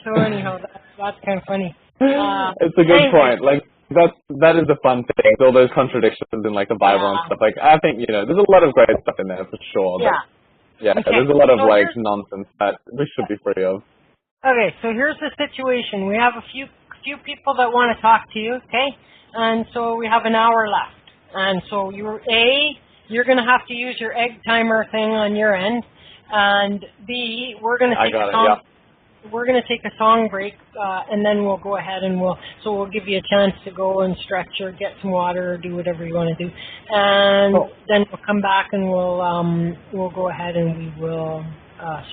Speaker 2: so anyhow, that's kind of funny.
Speaker 3: It's a good point. Like, that is the fun thing. All those contradictions in like the Bible and stuff. Like, I think, you know, there's a lot of great stuff in there for sure. But,
Speaker 2: Okay.
Speaker 3: there's a lot of like nonsense that we should be free of.
Speaker 2: Okay, so here's the situation. We have a few people that want to talk to you, okay? And so we have an hour left. And so you're going to have to use your egg timer thing on your end, and B, we're going to take a song. We're going to take a song break, and then we'll go ahead and we'll give you a chance to go and stretch or get some water or do whatever you want to do, and then we'll come back and we'll go ahead and we will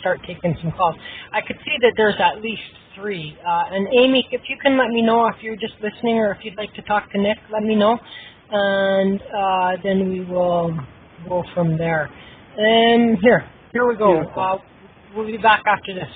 Speaker 2: start taking some calls. I could see that there's at least 3. And Amy, if you can let me know if you're just listening or if you'd like to talk to Nick, let me know, and then we will go from there. And here we go. We'll be back after this.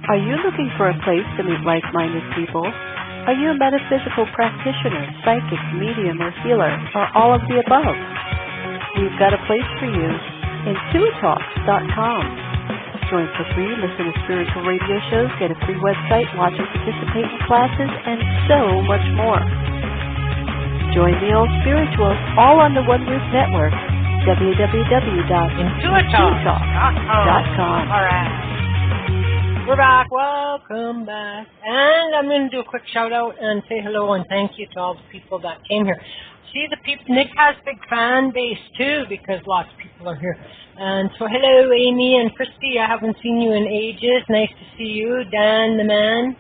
Speaker 4: Are you looking for a place to meet like-minded people? Are you a metaphysical practitioner, psychic, medium, or healer, or all of the above? We've got a place for you. IntuiTalks.com. Join for free, listen to spiritual radio shows, get a free website, watch and participate in classes, and so much more. Join the All Spirituals, all on the One Roof Network, www.IntuiTalks.com.
Speaker 2: All right. We're back. Welcome back. And I'm going to do a quick shout out and say hello and thank you to all the people that came here. See, the people, Nick has a big fan base too because lots of people are here. And so hello, Amy and Christy. I haven't seen you in ages. Nice to see you. Dan the man.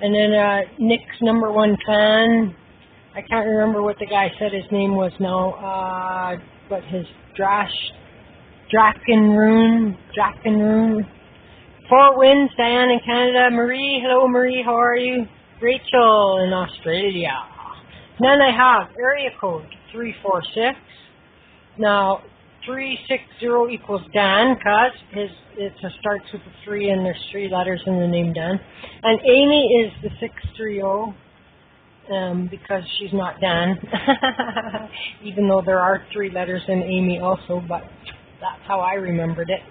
Speaker 2: And then Nick's #1 fan. I can't remember what the guy said his name was now. But his Drakenrune. Fort Winds, Diane in Canada. Marie, hello Marie, how are you? Rachel in Australia. Then I have area code 346. Now, 360 equals Dan, because it starts with a 3 and there's 3 letters in the name Dan. And Amy is the 630, because she's not Dan. Even though there are 3 letters in Amy also, but that's how I remembered it.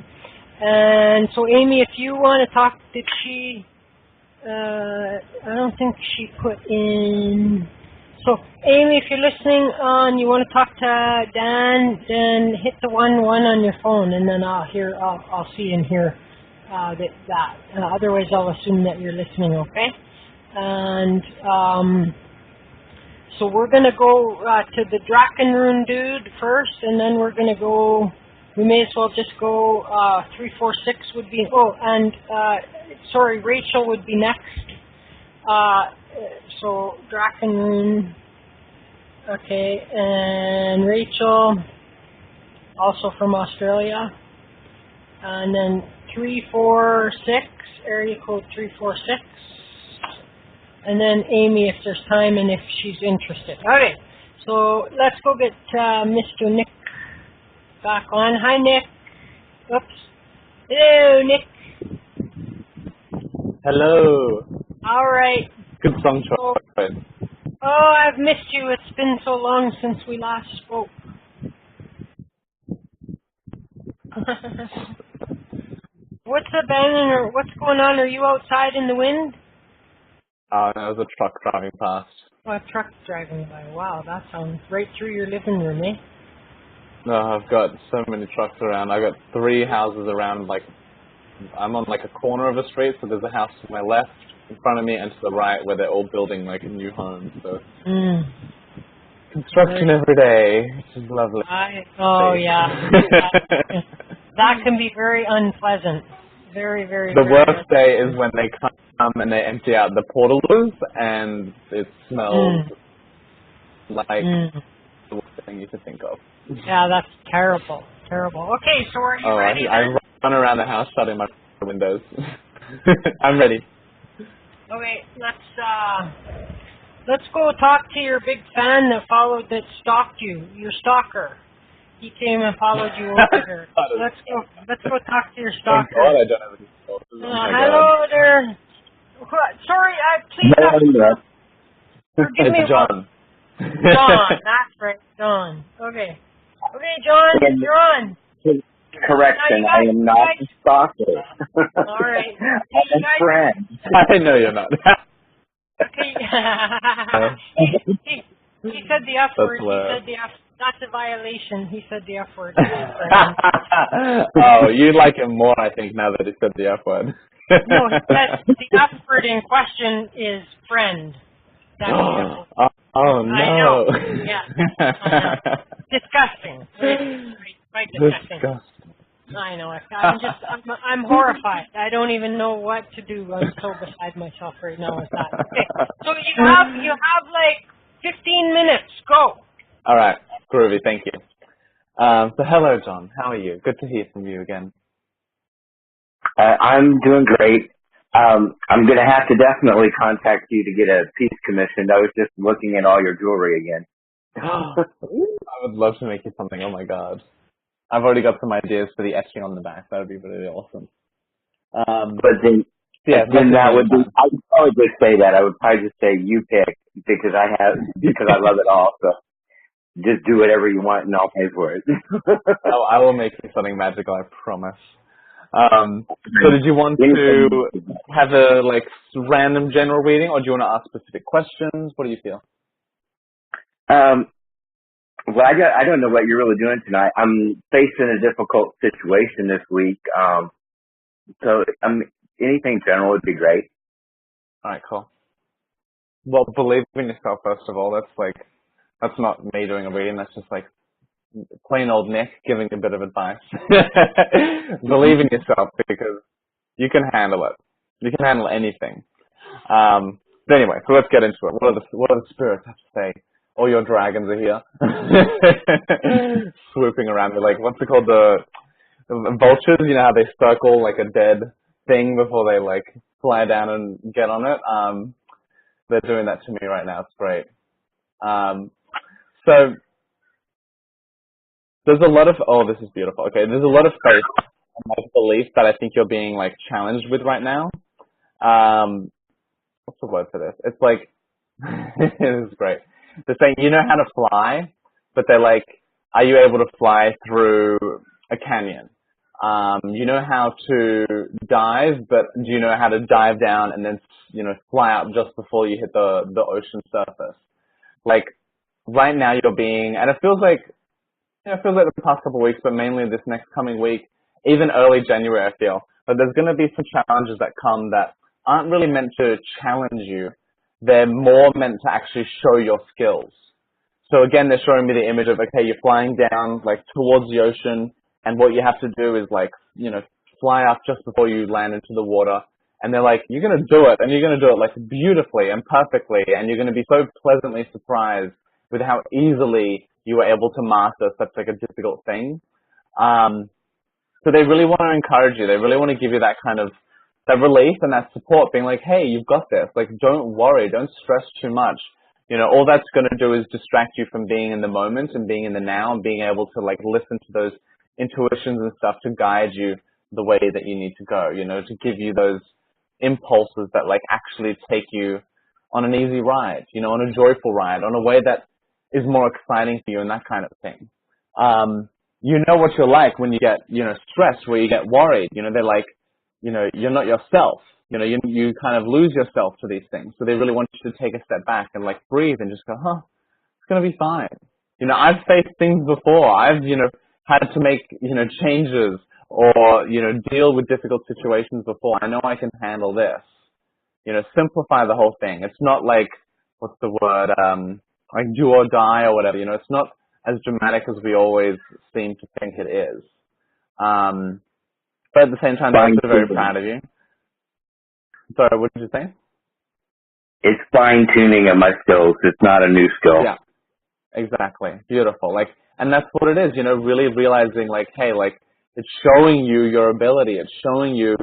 Speaker 2: And so, Amy, if you want to talk, did she, I don't think she put in, so, Amy, if you're listening on, you want to talk to Dan, then hit the 11 on your phone, and then I'll see and hear that. Otherwise, I'll assume that you're listening, okay? And, so we're going to go to the Drakenrune dude first, and then we're going to go, we may as well just go 346 would be, sorry, Rachel would be next. So Drakenrune, okay, and Rachel, also from Australia. And then 346, area code 346. And then Amy, if there's time and if she's interested. Okay, so let's go get Mr. Nick back on. Hi, Nick. Oops. Hello, Nick.
Speaker 3: Hello.
Speaker 2: All right.
Speaker 3: Good song choice.
Speaker 2: Oh, I've missed you. It's been so long since we last spoke. What's the banging or what's going on? Are you outside in the wind?
Speaker 3: Oh, no, there's a truck driving past.
Speaker 2: Oh, a truck driving by. Wow, that sounds right through your living room, eh?
Speaker 3: No, I've got so many trucks around. I've got 3 houses around, I'm on a corner of a street, so there's a house to my left, in front of me, and to the right, where they're all building new homes. So construction every day, which is lovely.
Speaker 2: Yeah. That can be very unpleasant. Very, very.
Speaker 3: The worst day is when they come and they empty out the portaloos, and it smells like the worst thing you could think of.
Speaker 2: Yeah, that's terrible. Terrible. Okay, so are you ready?
Speaker 3: I run around the house shutting my windows. I'm ready.
Speaker 2: Okay, let's go talk to your big fan that stalked you, your stalker. He came and followed you over here. Let's go talk to your stalker.
Speaker 3: Oh God, I don't have any stalkers.
Speaker 2: Hello there. Sorry, please. Forgive me.
Speaker 3: It's John.
Speaker 2: John, that's right, John. Okay, John, you're on.
Speaker 5: Correction, I am not a stalker.
Speaker 2: All right.
Speaker 5: I'm a friend.
Speaker 3: I know you're not.
Speaker 2: Okay. he said the F word. He said the F. That's a violation. He said the F word.
Speaker 3: Oh, you like him more, I think, now that he said the F word.
Speaker 2: No, he said the F word in question is friend. That's
Speaker 3: oh no.
Speaker 2: I know. Yeah. Disgusting. Quite disgusting. I know. I'm horrified. I don't even know what to do. I'm so beside myself right now with that. Okay. So you have 15 minutes. Go.
Speaker 3: All right. Groovy. Thank you. So hello, John. How are you? Good to hear from you again.
Speaker 5: I'm doing great. I'm going to have to definitely contact you to get a piece commissioned. I was just looking at all your jewelry again.
Speaker 3: I would love to make you something. Oh my God. I've already got some ideas for the etching on the back. That would be really awesome.
Speaker 5: But then
Speaker 3: Yeah,
Speaker 5: then that would be, I would probably just say that. I would probably just say you pick because I love it all. So just do whatever you want and I'll pay for it.
Speaker 3: Oh, I will make you something magical, I promise. So did you want to have a random general reading, or do you want to ask specific questions? What do you feel?
Speaker 5: Well, I don't know what you're really doing tonight. I'm facing a difficult situation this week. So anything general would be great.
Speaker 3: All right, cool. Well, believe in yourself, first of all. That's not me doing a reading. That's just plain old Nick giving a bit of advice. Believe in yourself because you can handle it. You can handle anything. But anyway, so let's get into it. What do the spirits have to say? All your dragons are here, swooping around. They're what's it called? The vultures. You know how they circle like a dead thing before they fly down and get on it. They're doing that to me right now. It's great. So there's a lot of this is beautiful. Okay, there's a lot of faith and belief that I think you're being challenged with right now. What's the word for this? It's this is great. They're saying you know how to fly, but they're are you able to fly through a canyon? You know how to dive, but do you know how to dive down and then fly out just before you hit the ocean surface? Right now you're being, and it feels like the past couple of weeks, but mainly this next coming week, even early January, I feel. But there's going to be some challenges that come that aren't really meant to challenge you. They're more meant to actually show your skills. So again, they're showing me the image of, okay, you're flying down towards the ocean, and what you have to do is fly up just before you land into the water. And they're you're going to do it, and you're going to do it beautifully and perfectly, and you're going to be so pleasantly surprised with how easily you were able to master such a difficult thing. So they really want to encourage you. They really want to give you that kind of that relief and that support, being hey, you've got this. Don't worry, don't stress too much. All that's going to do is distract you from being in the moment and being in the now and being able to listen to those intuitions and stuff to guide you the way that you need to go. To give you those impulses that actually take you on an easy ride. On a joyful ride, on a way that is more exciting for you and that kind of thing. You know what you're like when you get, stressed, where you get worried. They're you're not yourself. You kind of lose yourself to these things. So they really want you to take a step back and breathe and just go, it's going to be fine. I've faced things before. I've, had to make, changes or, deal with difficult situations before. I know I can handle this. Simplify the whole thing. It's not what's the word, do or die or whatever. It's not as dramatic as we always seem to think it is. But at the same time, I'm also very proud of you. Sorry, what did you say?
Speaker 5: It's fine-tuning of my skills. It's not a new skill.
Speaker 3: Yeah, exactly. Beautiful. And that's what it is, really realizing hey, it's showing you your ability. It's showing you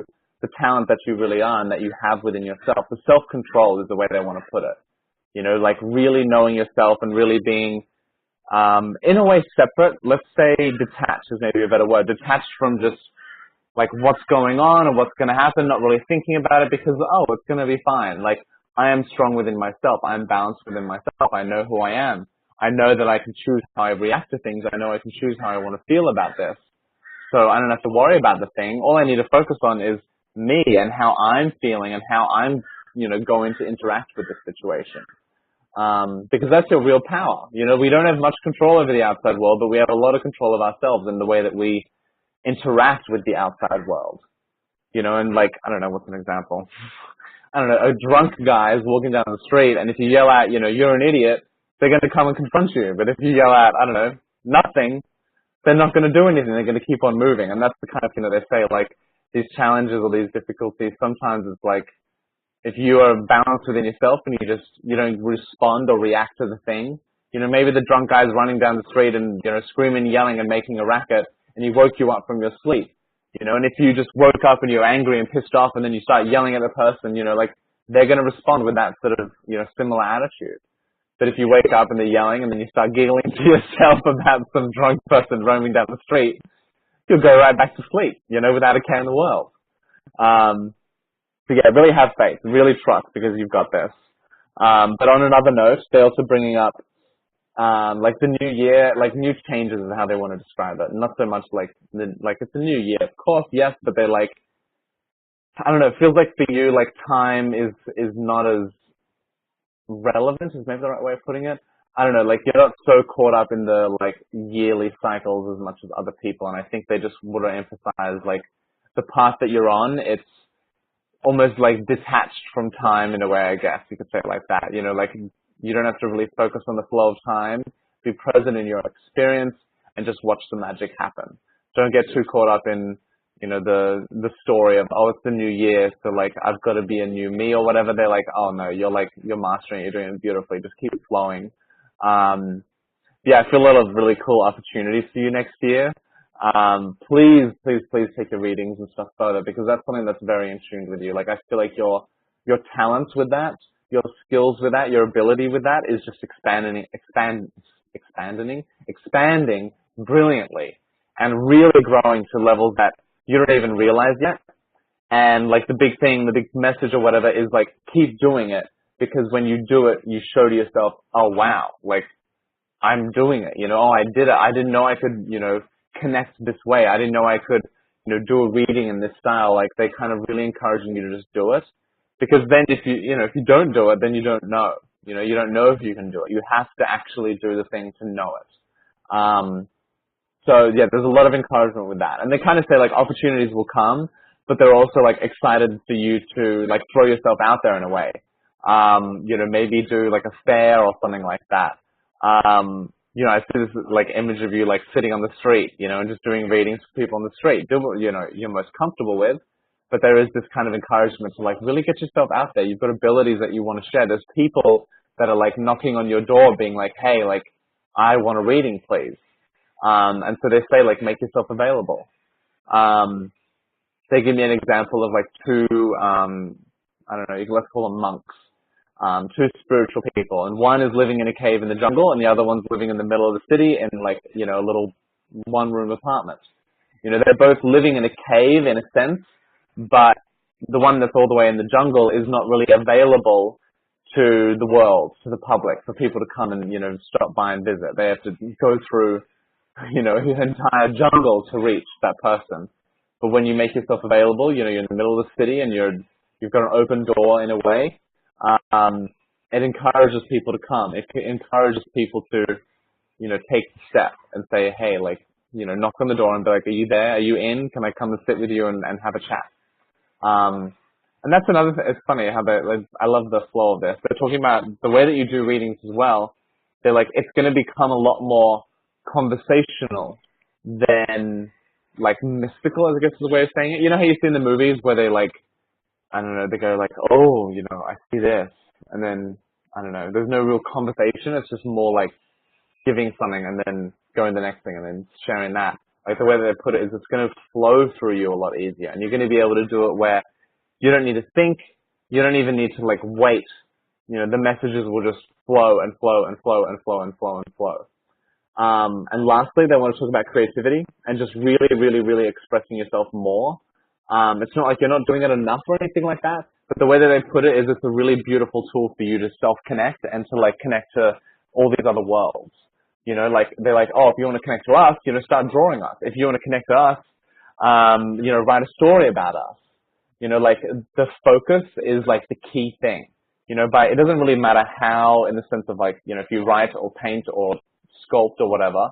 Speaker 3: the talent that you really are and that you have within yourself. The self-control is the way they want to put it. Really knowing yourself and really being, in a way, separate. Let's say detached is maybe a better word. Detached from just what's going on or what's going to happen, not really thinking about it because, it's going to be fine. I am strong within myself. I am balanced within myself. I know who I am. I know that I can choose how I react to things. I know I can choose how I want to feel about this. So I don't have to worry about the thing. All I need to focus on is me and how I'm feeling and how I'm, going to interact with this situation. Because that's your real power. We don't have much control over the outside world, but we have a lot of control of ourselves in the way that we interact with the outside world. And I don't know, what's an example? I don't know, a drunk guy is walking down the street, and if you yell out, you're an idiot, they're going to come and confront you. But if you yell out, I don't know, nothing, they're not going to do anything. They're going to keep on moving. And that's the kind of thing that they say, these challenges or these difficulties, sometimes it's if you are balanced within yourself and you don't respond or react to the thing, maybe the drunk guy's running down the street and, screaming, yelling and making a racket, and he woke you up from your sleep, and if you just woke up and you're angry and pissed off and then you start yelling at the person, they're going to respond with that sort of, similar attitude. But if you wake up and they're yelling and then you start giggling to yourself about some drunk person roaming down the street, you'll go right back to sleep, without a care in the world. So yeah, really have faith, really trust, because you've got this. But on another note, they're also bringing up like the new year, like new changes is how they want to describe it. Not so much like it's a new year, of course, yes, but they're like, I don't know, it feels like for you, like time is not as relevant is maybe the right way of putting it. I don't know, like you're not so caught up in the like yearly cycles as much as other people, and I think they just want to emphasize like the path that you're on, it's almost like detached from time in a way, I guess you could say it like that. You know, like you don't have to really focus on the flow of time. Be present in your experience and just watch the magic happen. Don't get too caught up in, you know, the story of, oh, it's the new year, so like I've got to be a new me or whatever. They're like, oh no, you're mastering it, you're doing it beautifully. Just keep flowing. Yeah, I feel a lot of really cool opportunities for you next year. Please take your readings and stuff further, because that's something that's very in tune with you. Like I feel like your talents with that, your skills with that, your ability with that is just expanding brilliantly and really growing to levels that you don't even realize yet. And like the big thing, the big message or whatever is like keep doing it, because when you do it, you show to yourself, oh wow, like I'm doing it, you know, oh, I did it. I didn't know I could, you know, connect this way. I didn't know I could, you know, do a reading in this style. Like they kind of really encouraging you to just do it, because then if you don't do it, then you don't know, you know, you don't know if you can do it. You have to actually do the thing to know it. So yeah, there's a lot of encouragement with that. And they kind of say like opportunities will come, but they're also like excited for you to like throw yourself out there in a way. You know, maybe do like a fair or something like that. You know, I see this like image of you like sitting on the street, you know, and just doing readings for people on the street. Do what, you know, you're most comfortable with, but there is this kind of encouragement to like really get yourself out there. You've got abilities that you want to share. There's people that are like knocking on your door being like, hey, like I want a reading, please. And so they say like make yourself available. They give me an example of like two, I don't know, let's call them monks. Two spiritual people, and one is living in a cave in the jungle, and the other one's living in the middle of the city in like, you know, a little one-room apartment. You know, they're both living in a cave in a sense, but the one that's all the way in the jungle is not really available to the world, to the public, for people to come and, you know, stop by and visit. They have to go through, you know, the entire jungle to reach that person. But when you make yourself available, you know, you're in the middle of the city and you've got an open door in a way. It encourages people to come. It encourages people to, you know, take the step and say, hey, like, you know, knock on the door and be like, are you there? Are you in? Can I come and sit with you and have a chat? And that's another thing. It's funny how I love the flow of this. They're talking about the way that you do readings as well. They're like, it's going to become a lot more conversational than like mystical, I guess is the way of saying it. You know how you see in the movies where they like, I don't know, they go like, oh, you know, I see this. And then, I don't know, there's no real conversation. It's just more like giving something and then going to the next thing and then sharing that. Like the way that they put it is it's going to flow through you a lot easier. And you're going to be able to do it where you don't need to think. You don't even need to like wait. You know, the messages will just flow and flow and flow and flow and flow and flow. And lastly, they want to talk about creativity and just really, really, really expressing yourself more. It's not like you're not doing it enough or anything like that, but the way that they put it is it's a really beautiful tool for you to self-connect and to like connect to all these other worlds. You know, like they're like, oh, if you want to connect to us, you know, start drawing us. If you want to connect to us, you know, write a story about us. You know, like the focus is like the key thing. You know, but it doesn't really matter how, in the sense of like, you know, if you write or paint or sculpt or whatever,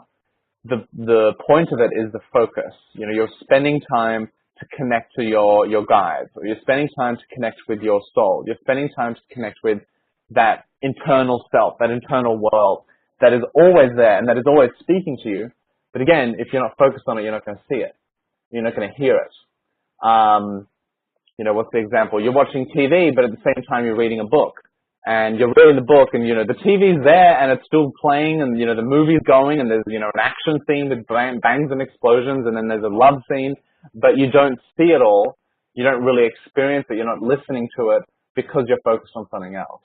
Speaker 3: the point of it is the focus. You know, you're spending time to connect to your guides, or you're spending time to connect with your soul. You're spending time to connect with that internal self, that internal world that is always there and that is always speaking to you. But again, if you're not focused on it, you're not going to see it. You're not going to hear it. You know, what's the example? You're watching TV, but at the same time you're reading a book. And you're reading the book, and, you know, the TV's there, and it's still playing, and, you know, the movie's going, and there's, you know, an action scene with bangs and explosions, and then there's a love scene, but you don't see it all. You don't really experience it. You're not listening to it because you're focused on something else.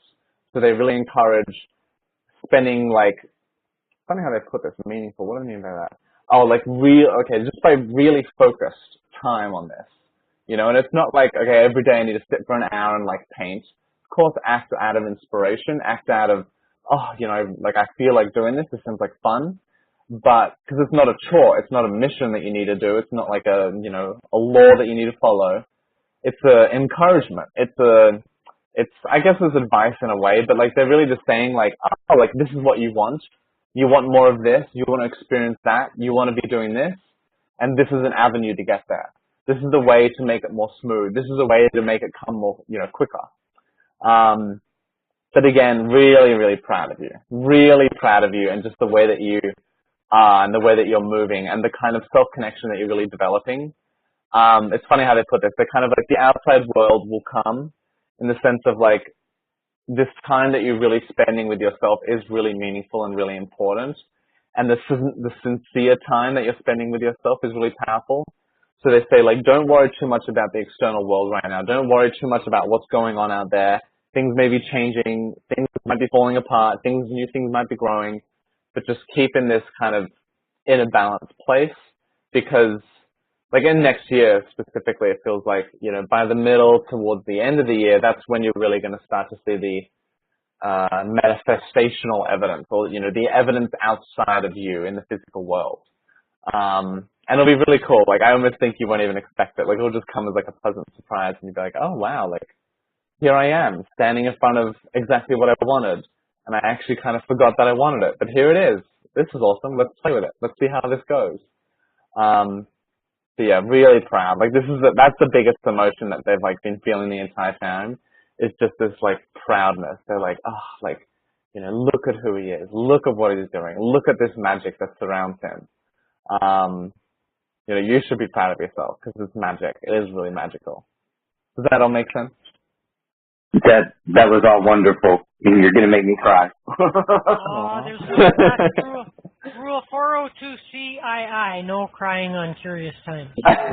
Speaker 3: So they really encourage spending, like, funny how they put this, meaningful. What do I mean by that? Oh, like, just by really focused time on this. And it's not like, okay, every day I need to sit for an hour and like paint. Of course, act out of inspiration, act out of, like I feel like doing this. This seems like fun. But because it's not a chore, it's not a mission that you need to do. It's not like a law that you need to follow. It's a encouragement. It's I guess it's advice in a way, but like they're really just saying like, oh, like this is what you want. You want more of this. You want to experience that. You want to be doing this, and this is an avenue to get there. This is the way to make it more smooth. This is a way to make it come more, quicker. But again, really, really proud of you. Really proud of you, and just the way that you are, and the way that you're moving, and the kind of self-connection that you're really developing. It's funny how they put this. They're kind of like the outside world will come in the sense of like this time that you're really spending with yourself is really meaningful and really important. And the sincere time that you're spending with yourself is really powerful. So they say like, don't worry too much about the external world right now. Don't worry too much about what's going on out there. Things may be changing. Things might be falling apart. New things might be growing. But just keep in this kind of in a balanced place, because like in next year specifically, it feels like, by the middle towards the end of the year, that's when you're really going to start to see the manifestational evidence, or, the evidence outside of you in the physical world. And it'll be really cool. Like, I almost think you won't even expect it. Like, it'll just come as like a pleasant surprise, and you'll be like, oh, wow, like, here I am, standing in front of exactly what I wanted. And I actually kind of forgot that I wanted it. But here it is. This is awesome. Let's play with it. Let's see how this goes. So yeah, really proud. Like that's the biggest emotion that they've like been feeling the entire time. Is just this like proudness. They're like, oh, like, look at who he is. Look at what he's doing. Look at this magic that surrounds him. You should be proud of yourself because it's magic. It is really magical. Does that all make sense?
Speaker 5: That was all wonderful. You're gonna make me cry.
Speaker 2: There's rule 402 CII, no crying on curious times.
Speaker 5: That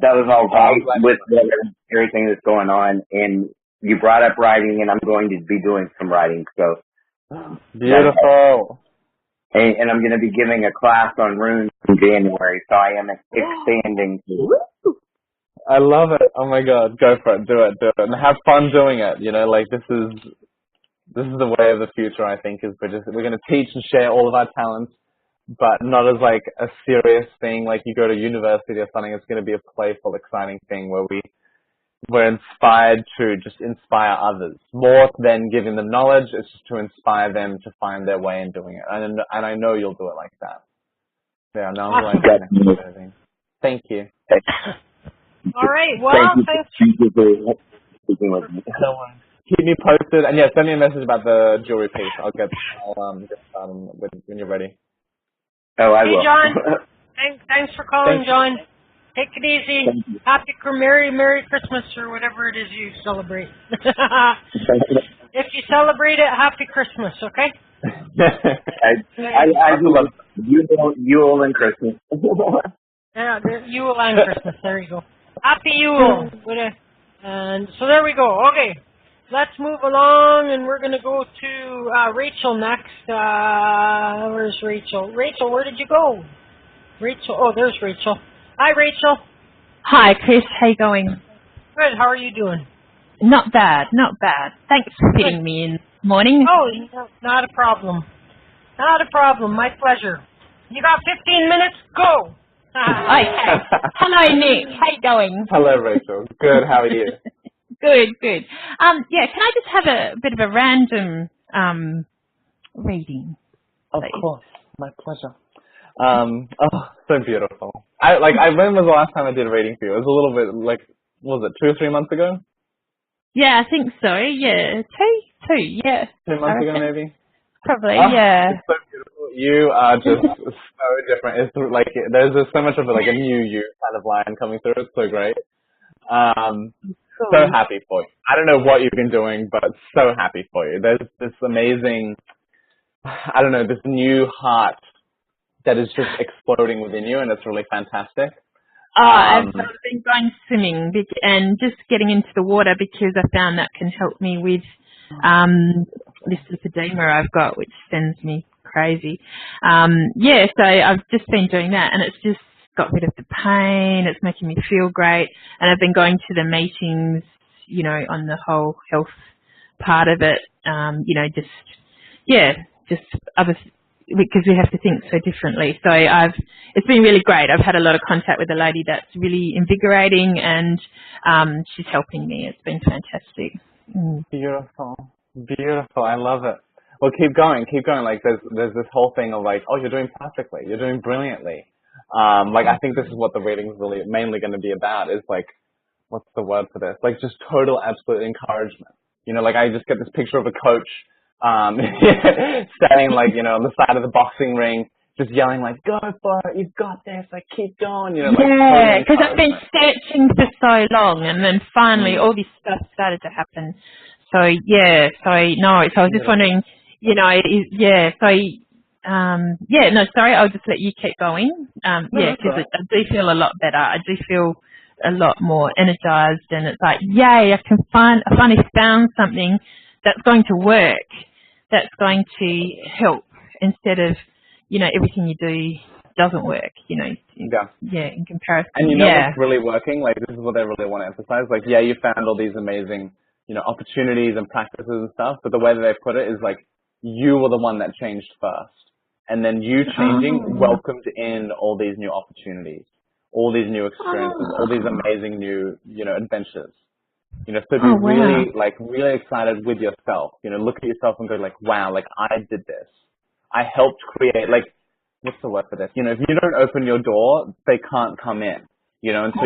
Speaker 5: was all right with everything that's going on. And you brought up writing, and I'm going to be doing some writing. So
Speaker 3: beautiful.
Speaker 5: And I'm going to be giving a class on runes in January, so I am expanding.
Speaker 3: I love it. Oh my God, go for it, do it, and have fun doing it. Like this is the way of the future. I think is we're going to teach and share all of our talents, but not as like a serious thing. Like you go to university or something. It's going to be a playful, exciting thing where we're inspired to just inspire others more than giving them knowledge. It's just to inspire them to find their way in doing it. And I know you'll do it like that. Yeah, no, I'm like, thank you.
Speaker 2: All right. Well, thanks.
Speaker 3: Keep me posted. And yeah, send me a message about the jewelry piece. I'll get started when you're ready.
Speaker 5: Oh, I will.
Speaker 2: Hey, John. Thanks for calling, John. Take it easy. Merry Christmas or whatever it is you celebrate. If you celebrate it, Happy Christmas, okay?
Speaker 5: I love Yule and Christmas.
Speaker 2: Yeah, Yule and Christmas. There you go. Happy Yule. And so there we go. Okay. Let's move along, and we're going to go to Rachel next. Where's Rachel? Rachel, where did you go? Rachel. Oh, there's Rachel. Hi, Rachel.
Speaker 6: Hi, Chris. How you going?
Speaker 2: Good. How are you doing?
Speaker 6: Not bad. Thanks for fitting me in this morning.
Speaker 2: Oh, not a problem. Not a problem. My pleasure. You got 15 minutes? Go.
Speaker 6: Okay. Hello, Nick. How you going?
Speaker 3: Hello, Rachel. Good. How are you?
Speaker 6: Good. Yeah, can I just have a bit of a random reading?
Speaker 3: Of course. My pleasure. So beautiful. When was the last time I did a reading for you? It was a little bit like, what was it, 2 or 3 months ago?
Speaker 6: Yeah, I think so. Yeah, two. Yeah.
Speaker 3: 2 months ago, maybe.
Speaker 6: Probably. Yeah.
Speaker 3: It's so beautiful. You are just so different. It's like there's just so much of like a new you kind of line coming through. It's so great. So happy for you. I don't know what you've been doing, but so happy for you. There's this amazing, this new heart that is just exploding within you, and it's really fantastic.
Speaker 6: I've been going swimming and just getting into the water because I found that can help me with this lipedema I've got, which sends me crazy. So I've just been doing that, and it's just got rid of the pain. It's making me feel great, and I've been going to the meetings, on the whole health part of it. Just other, because we have to think so differently. So it's been really great. I've had a lot of contact with a lady that's really invigorating, and she's helping me. It's been fantastic.
Speaker 3: Beautiful. I love it. Well, keep going. Like there's this whole thing of like, oh, you're doing perfectly. You're doing brilliantly. I think this is what the reading is really mainly going to be about, is like, what's the word for this? Like just total, absolute encouragement. I just get this picture of a coach, standing on the side of the boxing ring, just yelling like, go for it, you've got this, like keep going,
Speaker 6: because I've been searching for so long, and then finally all this stuff started to happen. So I was just wondering, I'll just let you keep going. Because I do feel a lot better. I do feel a lot more energized, and it's like, yay, I finally found something that's going to work, that's going to help, instead of, everything you do doesn't work, in comparison.
Speaker 3: And what's really working? Like, this is what I really want to emphasize. Like, you found all these amazing, opportunities and practices and stuff, but the way that they put it is like, you were the one that changed first. And then you changing welcomed in all these new opportunities, all these new experiences, all these amazing new, adventures. So be really excited with yourself. Look at yourself and go like, wow, like I did this. I helped create, like, what's the word for this? If you don't open your door, they can't come in. And so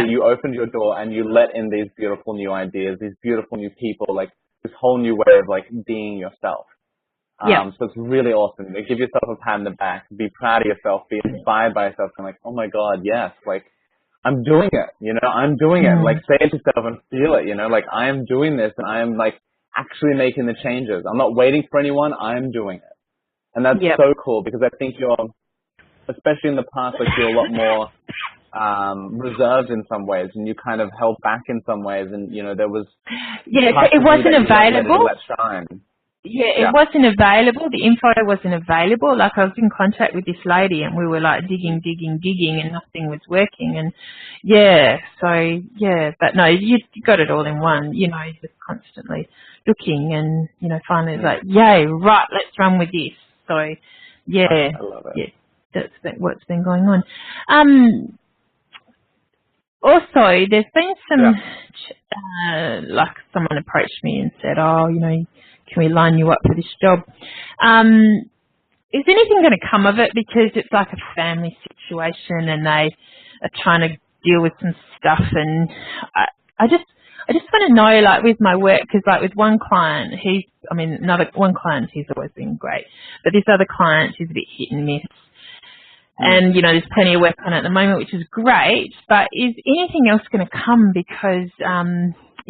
Speaker 3: you opened your door and you let in these beautiful new ideas, these beautiful new people, like this whole new way of like being yourself. So it's really awesome. Like, give yourself a pat on the back, be proud of yourself, be inspired by yourself, and like, oh my God, yes, like I'm doing it, I'm doing it. Like, say it to yourself and feel it, like I am doing this, and I am like actually making the changes. I'm not waiting for anyone, I'm doing it. And that's so cool, because I think you're, especially in the past, like you're a lot more reserved in some ways, and you kind of held back in some ways, and there was
Speaker 6: it wasn't available.
Speaker 3: Let shine.
Speaker 6: It wasn't available. The info wasn't available. Like, I was in contact with this lady, and we were like digging, and nothing was working. And but no, you got it all in one. Just constantly looking, and finally it's like, yay, right, let's run with this. So
Speaker 3: I love it.
Speaker 6: That's what's been going on. Also, there's been some, like someone approached me and said, oh, can we line you up for this job? Is anything going to come of it? Because it's like a family situation, and they are trying to deal with some stuff. And I just want to know, like with my work, because like with one client, one client, he's always been great, but this other client, he's a bit hit and miss. And, there's plenty of work on it at the moment, which is great, but is anything else going to come? Because,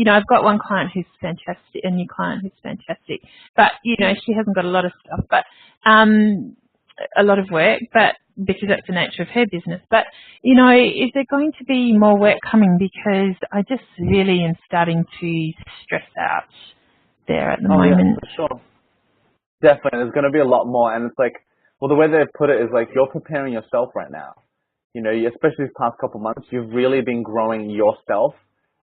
Speaker 6: I've got one client who's fantastic, a new client who's fantastic, but, she hasn't got a lot of stuff, but, a lot of work, but because that's the nature of her business. But, is there going to be more work coming? Because I just really am starting to stress out there at the moment.
Speaker 3: Yeah, for sure. Definitely. There's going to be a lot more. And it's like, well, the way they've put it is like, you're preparing yourself right now. Especially these past couple months, you've really been growing yourself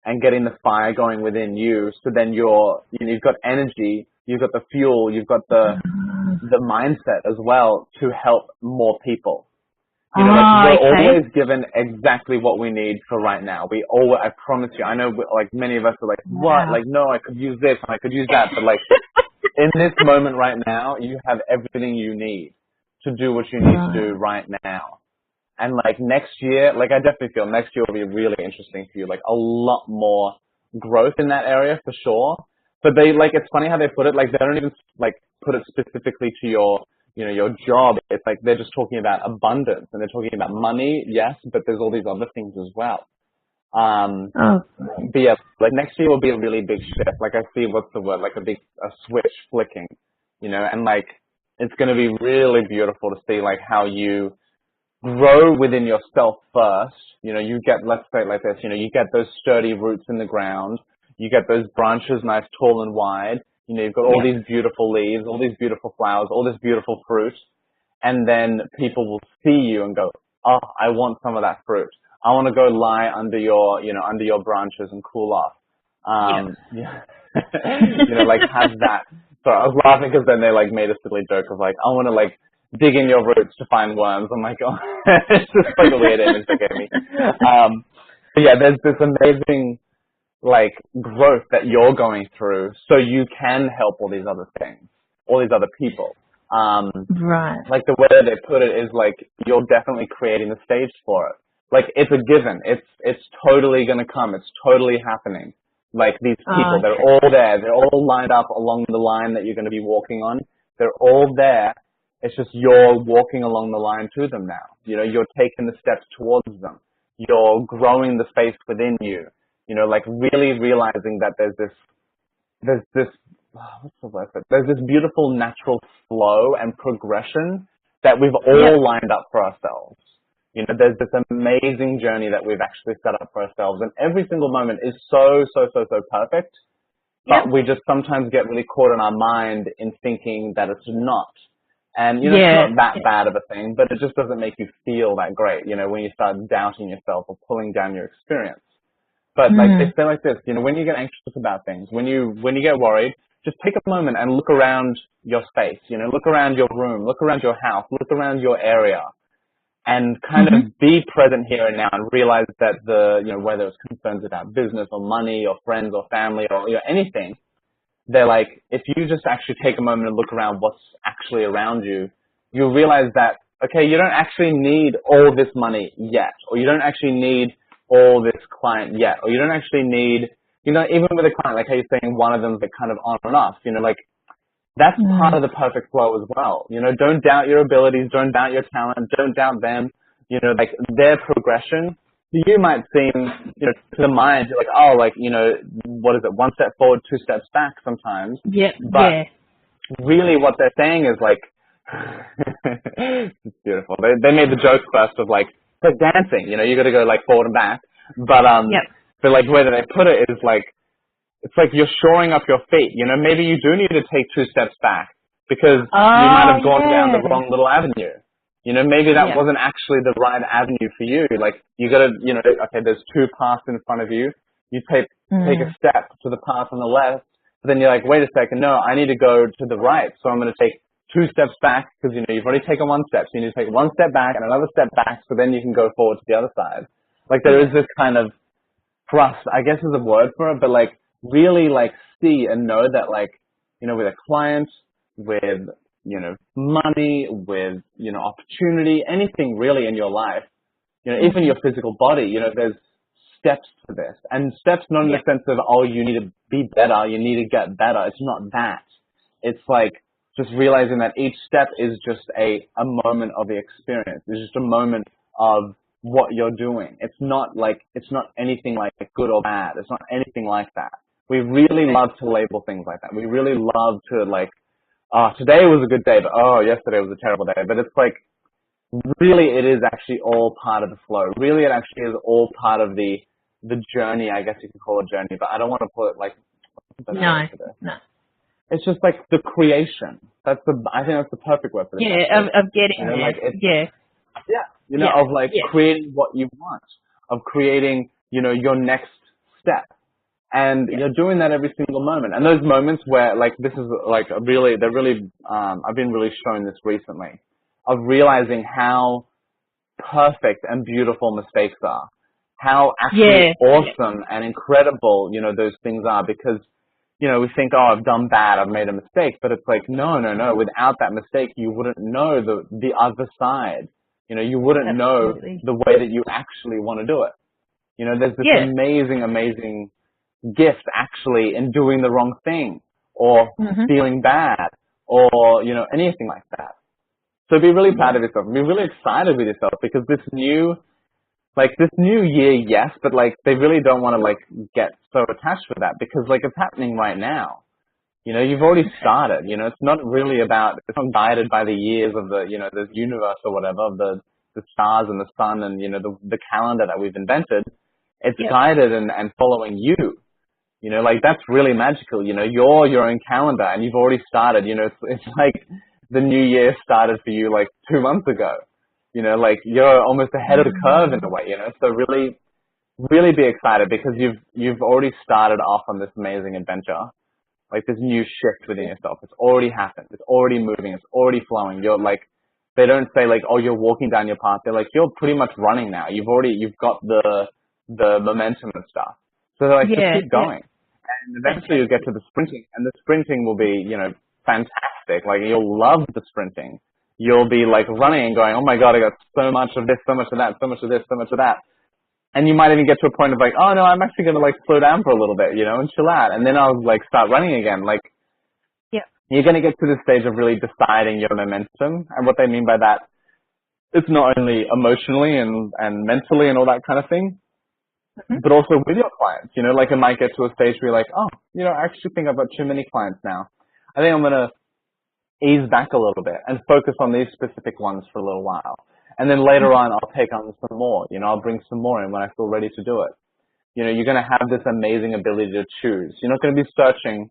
Speaker 3: and getting the fire going within you. So then you've got energy, you've got the fuel, you've got the mindset as well to help more people. We're always given exactly what we need for right now. I promise you, I know like many of us are like, what? Like, no, I could use this and I could use that. But like in this moment right now, you have everything you need to do what you need to do right now. And like next year, like I definitely feel next year will be really interesting for you. Like a lot more growth in that area for sure. But it's funny how they put it, like they don't even like put it specifically to your job. It's like they're just talking about abundance, and they're talking about money, yes, but there's all these other things as well. But yeah, like next year will be a really big shift. Like I see, what's the word? Like a switch flicking, and like it's going to be really beautiful to see like how you grow within yourself first. You get, let's say it like this, you get those sturdy roots in the ground. You get those branches nice, tall and wide. You know, you've got all these beautiful leaves, all these beautiful flowers, all this beautiful fruit, and then people will see you and go, oh, I want some of that fruit. I want to go lie under your, you know, under your branches and cool off. You know, like have that. So I was laughing because then they like made a silly joke of like, I want to like dig in your roots to find worms. I'm like, oh, it's just like a weird image they gave me. But yeah, there's this amazing like growth that you're going through, so you can help all these other things, all these other people.
Speaker 6: Right.
Speaker 3: Like the way they put it is like you're definitely creating the stage for it. Like it's a given. It's totally gonna come. It's totally happening. Like these people, they're all there. They're all lined up along the line that you're going to be walking on. They're all there. It's just you're walking along the line to them now. You know, you're taking the steps towards them. You're growing the space within you. You know, like really realizing that there's this what's the word for it? There's this beautiful natural flow and progression that we've all lined up for ourselves. You know, there's this amazing journey that we've actually set up for ourselves, and every single moment is so perfect. But we just sometimes get really caught in our mind in thinking that it's not. And, you know, it's not that bad of a thing, but it just doesn't make you feel that great, you know, when you start doubting yourself or pulling down your experience. But like they say like this, you know, when you get anxious about things, when you get worried, just take a moment and look around your space, you know, look around your room, look around your house, look around your area, and kind of be present here and now and realize that you know, whether it's concerns about business or money or friends or family or, you know, anything, they're like, if you just actually take a moment and look around what's actually around you, you'll realize that, okay, you don't actually need all this money yet, or you don't actually need all this client yet, or you don't actually need, you know, even with a client, like how you're saying one of them's like kind of on and off, you know, like that's part of the perfect flow as well. You know, don't doubt your abilities, don't doubt your talent, don't doubt them, you know, like their progression. You might seem, you know, to the mind, you're like, oh, like, you know, what is it, one step forward, two steps back sometimes. But really what they're saying is like, it's beautiful. They made the joke first of like dancing, you know, you got to go like forward and back. But but like the way that they put it is like, it's like you're shoring up your feet. You know, maybe you do need to take two steps back because you might have gone down the wrong little avenue. You know, maybe that wasn't actually the right avenue for you. Like you got to, you know, okay, there's two paths in front of you. You take a step to the path on the left, but then you're like, wait a second, no, I need to go to the right. So I'm going to take two steps back because, you know, you've already taken one step. So you need to take one step back and another step back so then you can go forward to the other side. Like there is this kind of trust, I guess is a word for it, but like really like see and know that like, you know, with a client, with, you know, money, with, you know, opportunity, anything really in your life, you know, even your physical body, you know, there's steps to this. And steps not in the sense of, oh, you need to be better, you need to get better. It's not that. It's like just realizing that each step is just a moment of the experience. It's just a moment of what you're doing. It's not anything like good or bad. It's not anything like that. We really love to label things like that. We really love to like, today was a good day, but yesterday was a terrible day. But it's like, really it is actually all part of the flow. Really it actually is all part of the journey, I guess you could call it a journey, but I don't want to call it like,
Speaker 6: no.
Speaker 3: It's just like the creation. I think that's the perfect word for this.
Speaker 6: Yeah, of getting
Speaker 3: you know,
Speaker 6: there.
Speaker 3: like you know, of like creating what you want, of creating, you know, your next step. And you're doing that every single moment. And those moments where, like, this is, like, I've been really shown this recently, of realizing how perfect and beautiful mistakes are. How actually awesome and incredible, you know, those things are. Because, you know, we think, oh, I've done bad, I've made a mistake. But it's like, no. Without that mistake, you wouldn't know the other side. You know, you wouldn't know the way that you actually want to do it. You know, there's this amazing gift actually in doing the wrong thing or feeling bad or, you know, anything like that. So be really proud of yourself. Be really excited with yourself because this new year, yes, but like they really don't want to like get so attached with that because like it's happening right now. You know, you've already started. You know, it's not guided by the years of the, you know, the universe or whatever, of the stars and the sun and, you know, the calendar that we've invented. It's guided and following you. You know, like that's really magical. You know, you're your own calendar and you've already started. You know, it's like the new year started for you like 2 months ago. You know, like you're almost ahead of the curve in a way. You know, so really be excited because you've already started off on this amazing adventure. Like this new shift within yourself. It's already happened. It's already moving. It's already flowing. You're like, they don't say like, oh, you're walking down your path. They're like, you're pretty much running now. You've got the momentum and stuff. So they're like, just keep going. And eventually you'll get to the sprinting, and the sprinting will be, you know, fantastic. Like you'll love the sprinting. You'll be like running and going, oh my God, I got so much of this, so much of that, so much of this, so much of that. And you might even get to a point of like, oh no, I'm actually going to like slow down for a little bit, you know, and chill out. And then I'll like start running again. Like, you're going to get to the stage of really deciding your momentum. And what they mean by that, it's not only emotionally and mentally and all that kind of thing, but also with your clients. You know, like it might get to a stage where you're like, oh, you know, I actually think I've got too many clients now. I think I'm going to ease back a little bit and focus on these specific ones for a little while. And then later on, I'll take on some more. You know, I'll bring some more in when I feel ready to do it. You know, you're going to have this amazing ability to choose. You're not going to be searching.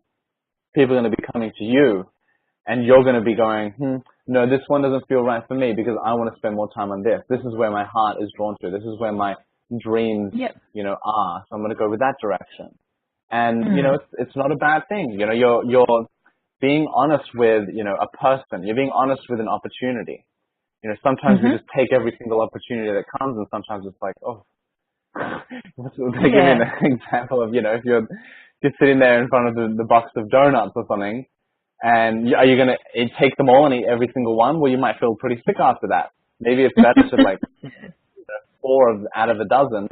Speaker 3: People are going to be coming to you, and you're going to be going, no, this one doesn't feel right for me because I want to spend more time on this. This is where my heart is drawn to. This is where my dreams, you know, are. So I'm going to go with that direction. And, you know, it's not a bad thing. You know, you're being honest with, you know, a person. You're being honest with an opportunity. You know, sometimes we just take every single opportunity that comes, and sometimes it's like, oh, give me an example of, you know, if you're sitting there in front of the box of donuts or something, and are you going to take them all and eat every single one? Well, you might feel pretty sick after that. Maybe it's better to like 4 out of a dozen,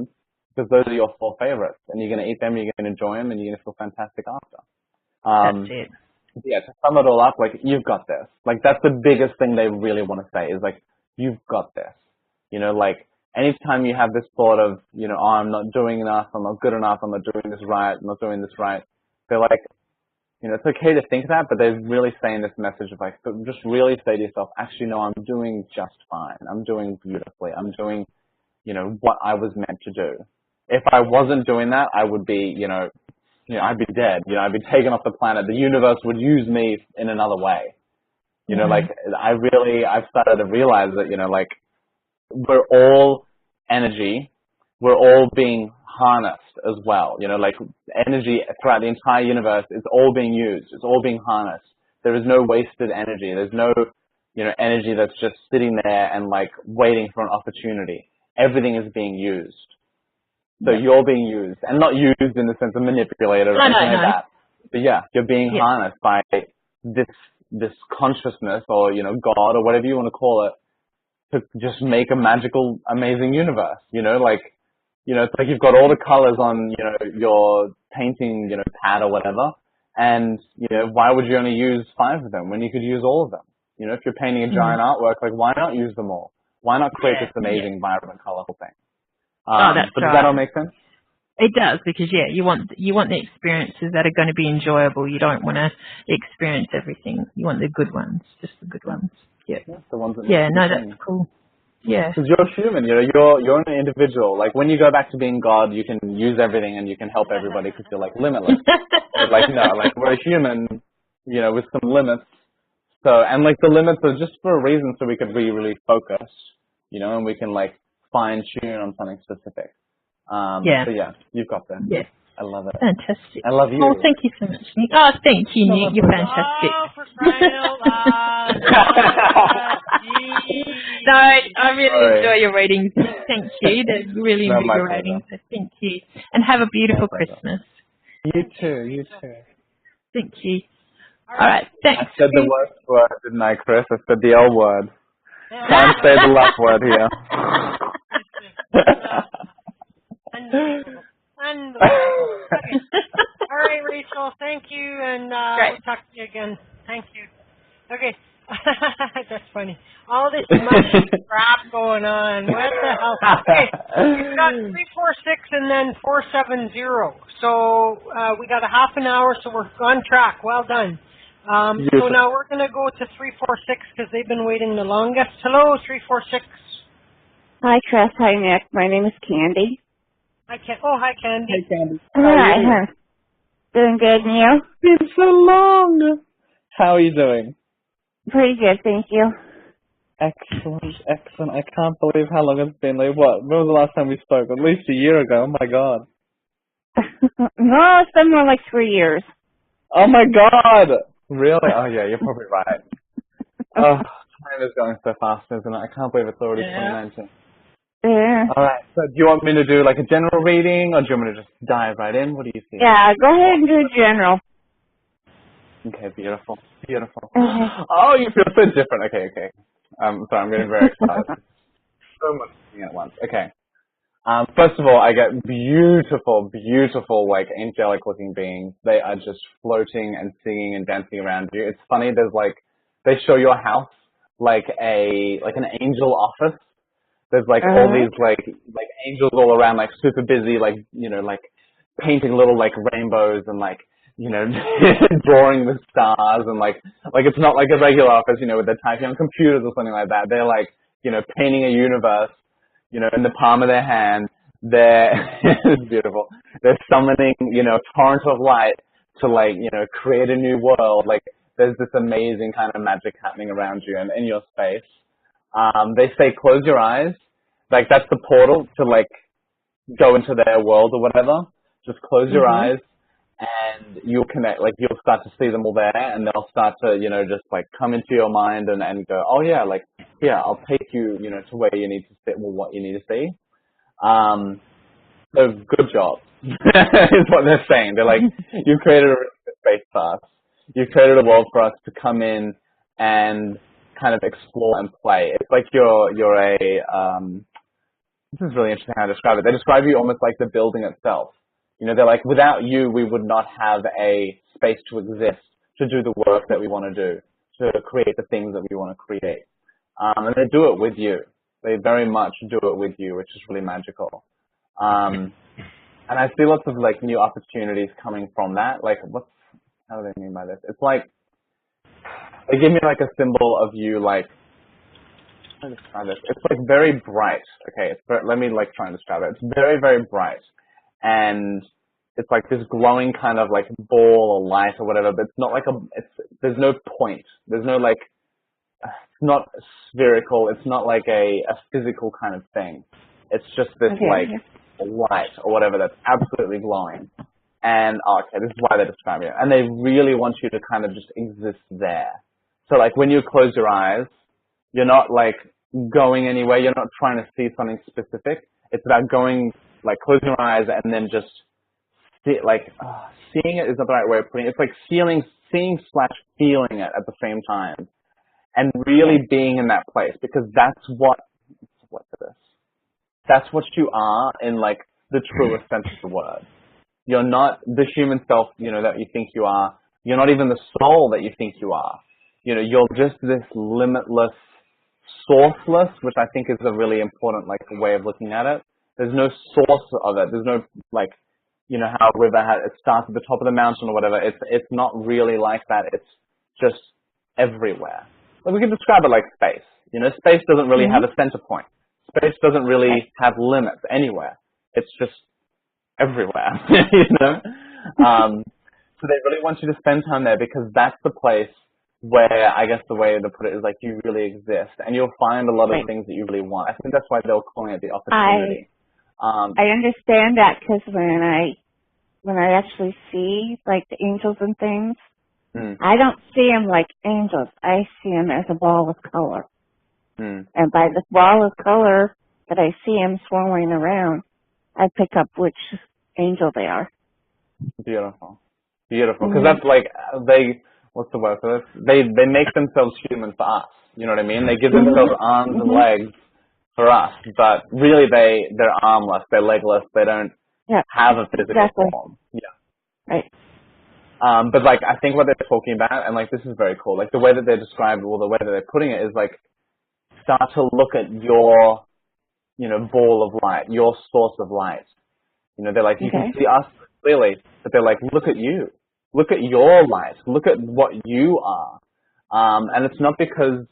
Speaker 3: because those are your 4 favorites, and you're going to eat them, you're going to enjoy them, and you're going to feel fantastic after.
Speaker 6: That's it.
Speaker 3: Yeah, to sum it all up, like, you've got this. Like, that's the biggest thing they really want to say is like, you've got this. You know, like, anytime you have this thought of, you know, oh, I'm not doing enough, I'm not good enough, I'm not doing this right, I'm not doing this right, they're like, you know, it's okay to think that, but they're really saying this message of like, just really say to yourself, actually, no, I'm doing just fine. I'm doing beautifully. I'm doing, you know, what I was meant to do. If I wasn't doing that, I would be, you know, I'd be dead. You know, I'd be taken off the planet. The universe would use me in another way. You know, like, I've started to realize that, you know, like, we're all energy. We're all being harnessed as well. You know, like, energy throughout the entire universe is all being used. It's all being harnessed. There is no wasted energy. There's no, you know, energy that's just sitting there and like waiting for an opportunity. Everything is being used. So you're being used, and not used in the sense of manipulated or anything like that. But yeah, you're being harnessed by this consciousness, or, you know, God, or whatever you want to call it, to just make a magical, amazing universe. You know, like, you know, it's like you've got all the colors on, you know, your painting, you know, pad or whatever, and, you know, why would you only use 5 of them when you could use all of them? You know, if you're painting a giant artwork, like, why not use them all? Why not create this amazing, vibrant, colorful thing?
Speaker 6: That's
Speaker 3: but does that all make sense?
Speaker 6: It does, because you want the experiences that are going to be enjoyable. You don't want to experience everything. You want the good ones, just the good ones. Yeah,
Speaker 3: the ones that
Speaker 6: that's cool. Yeah,
Speaker 3: because you're human. You know, you're an individual. Like, when you go back to being God, you can use everything and you can help everybody because you're like limitless. But like, no, like, we're a human, you know, with some limits. So, and like, the limits are just for a reason, so we could really focus, you know, and we can like fine tune on something specific. So yeah, you've got that.
Speaker 6: Yeah.
Speaker 3: I love it.
Speaker 6: Fantastic.
Speaker 3: I love you.
Speaker 6: Oh, thank you so much, Nick. Oh, thank you, Nick. You're fantastic.
Speaker 2: Oh, for crying out loud.
Speaker 6: No, I really enjoy your readings. Thank you. They're really invigorating. So thank you. And have a beautiful Christmas.
Speaker 3: You too.
Speaker 6: Thank you. All right. Thanks.
Speaker 3: I said the worst word, didn't I, Chris? I said the L word. Can't say the last word here.
Speaker 2: Unbelievable. Okay. All right, Rachel. Thank you, and we'll talk to you again. Thank you. Okay. That's funny. All this mushy crap going on. What the hell? Okay. We've got 346 and then 470. So we got a half an hour, so we're on track. Well done. So now we're going to go to 346 because they've been waiting the longest. Hello, 346.
Speaker 7: Hi, Chris. Hi, Nick. My name is Candy.
Speaker 2: Hi, Candy. Oh, hi, Candy.
Speaker 3: Hey, Candy.
Speaker 7: Hi. Doing good, and you?
Speaker 3: Been so long. How are you doing?
Speaker 7: Pretty good, thank you.
Speaker 3: Excellent, excellent. I can't believe how long it's been. Like, what? When was the last time we spoke? At least a year ago. Oh my god.
Speaker 7: No, it's been more like 3 years.
Speaker 3: Oh my god. Really? Oh yeah, you're probably right. Oh, time is going so fast, isn't it? I can't believe it's already 2019.
Speaker 7: Yeah.
Speaker 3: Alright, so do you want me to do like a general reading, or do you want me to just dive right in? What do you think?
Speaker 7: Yeah, go ahead and do general.
Speaker 3: Okay, beautiful. Beautiful.
Speaker 7: Okay.
Speaker 3: Oh, you feel so different. Okay. Sorry, I'm getting very excited. So much at once. Okay. First of all, I get beautiful, like angelic looking beings. They are just floating and singing and dancing around you. It's funny, there's like, they show your house like an angel office. There's like all these like angels all around, like super busy, like, you know, like painting little like rainbows and like, you know, drawing the stars and like it's not like a regular office, you know, with they're typing on computers or something like that. They're like, you know, painting a universe, you know, in the palm of their hand. It's beautiful. They're summoning, you know, a torrent of light to like, you know, create a new world. Like there's this amazing kind of magic happening around you and in your space. They say close your eyes. Like that's the portal to like go into their world or whatever. Just close your eyes and you'll connect, like you'll start to see them all there and they'll start to, you know, just like come into your mind and go, oh yeah, like, yeah, I'll take you, you know, to where you need to sit or what you need to see. So good job is what they're saying. They're like, you created a space for us. You created a world for us to come in and kind of explore and play. It's like you're a, this is really interesting how to describe it. They describe you almost like the building itself. You know, they're like, without you, we would not have a space to exist, to do the work that we want to do, to create the things that we want to create. And they do it with you. They very much do it with you, which is really magical. And I see lots of like new opportunities coming from that. Like, how do they mean by this? It's like, they give me like a symbol of you, like, how do I describe this? It's like very bright. Okay, let me like try and describe it. It's very, very bright. And it's like this glowing kind of like ball or light or whatever, but it's not like there's no point. There's no like, it's not spherical. It's not like a physical kind of thing. It's just this like light or whatever that's absolutely glowing. And, okay, this is why they describe it. And they really want you to kind of just exist there. So like when you close your eyes, you're not like going anywhere. You're not trying to see something specific. It's about going, like closing your eyes and then just seeing it is not the right way of putting it. It's like seeing / feeling it at the same time. And really being in that place, because that's what you are in like the truest sense of the word. You're not the human self, you know, that you think you are. You're not even the soul that you think you are. You know, you're just this limitless, sourceless, which I think is a really important like way of looking at it. There's no source of it. There's no like, you know, how a river it starts at the top of the mountain or whatever. It's not really like that. It's just everywhere. But we can describe it like space. You know, space doesn't really have a center point. Space doesn't really have limits anywhere. It's just everywhere, you know? So they really want you to spend time there because that's the place where, I guess the way to put it is like you really exist and you'll find a lot of things that you really want. I think that's why they're calling it the opportunity.
Speaker 7: I understand that because when I actually see like the angels and things, I don't see them like angels. I see them as a ball of color. And by the ball of color that I see them swirling around, I pick up which angel they are. Beautiful.
Speaker 3: Because that's like, what's the word for this? They make themselves human for us. You know what I mean? They give themselves arms and legs for us, but really they're armless, they're legless, they don't have a physical form. Yeah.
Speaker 7: Right.
Speaker 3: But like, I think what they're talking about, and like, this is very cool, like the way that they're described, or the way that they're putting it is like, start to look at your, you know, ball of light, your source of light. You know, they're like, you can see us clearly, but they're like, look at you. Look at your light. Look at what you are. And it's not because,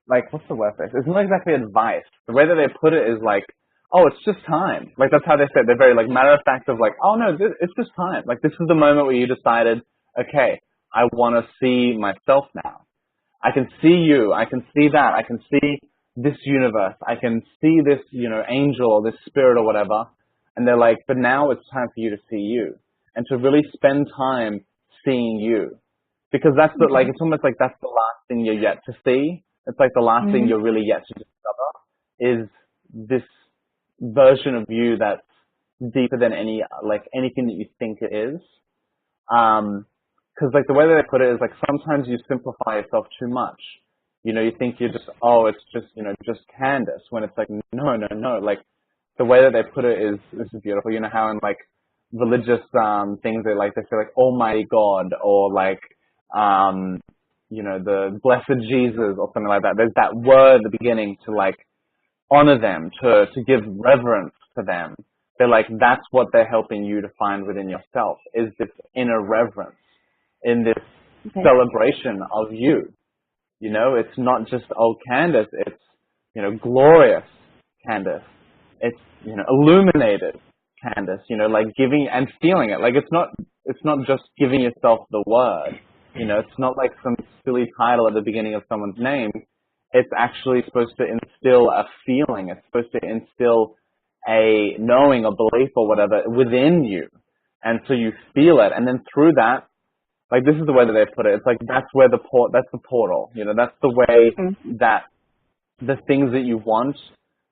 Speaker 3: like, what's the word for this? It's not exactly advice. The way that they put it is like, oh, it's just time. Like, that's how they say it. They're very, like, matter of fact of, like, oh, no, it's just time. Like, this is the moment where you decided, okay, I want to see myself now. I can see you. I can see that. I can see this universe. I can see this, you know, angel or this spirit or whatever. And they're like, but now it's time for you to see you and to really spend time seeing you. Because that's the, like, it's almost like that's the last thing you're yet to see. It's like the last thing you're really yet to discover is this version of you that's deeper than anything that you think it is. Because like the way that they put it is like sometimes you simplify yourself too much. You know, you think you're just, oh, it's just, you know, just Candace, when it's like, no. Like the way that they put it is, this is beautiful. You know how in like religious things they say like Almighty God or like, you know, the Blessed Jesus or something like that. There's that word at the beginning to like honor them, to give reverence to them. They're like, that's what they're helping you to find within yourself, is this inner reverence in this celebration of you. You know, it's not just, oh, Candace, it's, you know, glorious Candace. It's, you know, illuminated Candace, you know, like giving and feeling it. Like it's not just giving yourself the word. You know, it's not like some silly title at the beginning of someone's name. It's actually supposed to instill a feeling. It's supposed to instill a knowing, a belief or whatever within you. And so you feel it. And then through that, like this is the way that they put it. It's like that's the portal. You know, that's the way that the things that you want,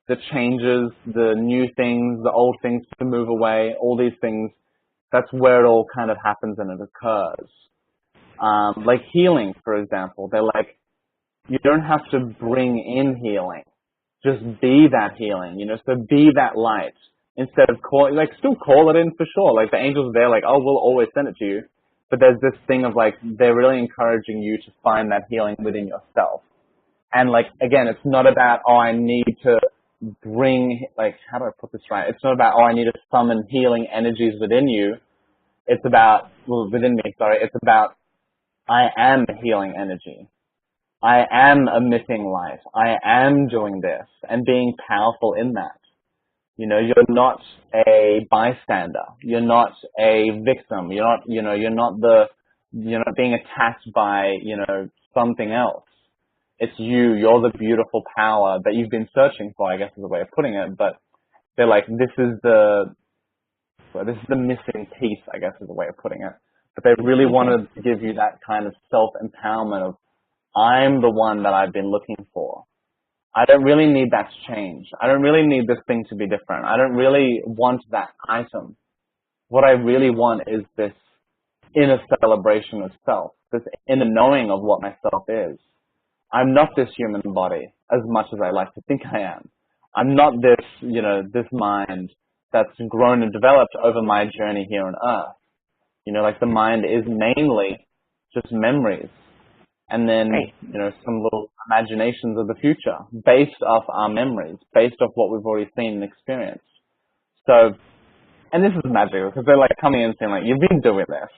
Speaker 3: the changes, the new things, the old things to move away, all these things, that's where it all kind of happens and it occurs. Like healing, for example, they're like, you don't have to bring in healing. Just be that healing, you know, so be that light. Instead of still call it in for sure. Like the angels are there like, oh, we'll always send it to you. But there's this thing of like, they're really encouraging you to find that healing within yourself. And like, again, it's not about, oh, I need to bring, like, how do I put this right? It's not about, oh, I need to summon healing energies within you. It's about, within me, sorry. It's about, I am healing energy. I am emitting light. I am doing this and being powerful in that. You know, you're not a bystander. You're not a victim. You're not being attacked by, you know, something else. It's you. You're the beautiful power that you've been searching for, I guess is a way of putting it. But they're like, this is the missing piece, I guess is a way of putting it. But they really wanted to give you that kind of self-empowerment of, I'm the one that I've been looking for. I don't really need that to change. I don't really need this thing to be different. I don't really want that item. What I really want is this inner celebration of self, this inner knowing of what myself is. I'm not this human body as much as I like to think I am. I'm not this, you know, this mind that's grown and developed over my journey here on Earth. You know, like the mind is mainly just memories. And then, you know, some little imaginations of the future based off our memories, based off what we've already seen and experienced. So, and this is magical because they're like coming in saying like, you've been doing this.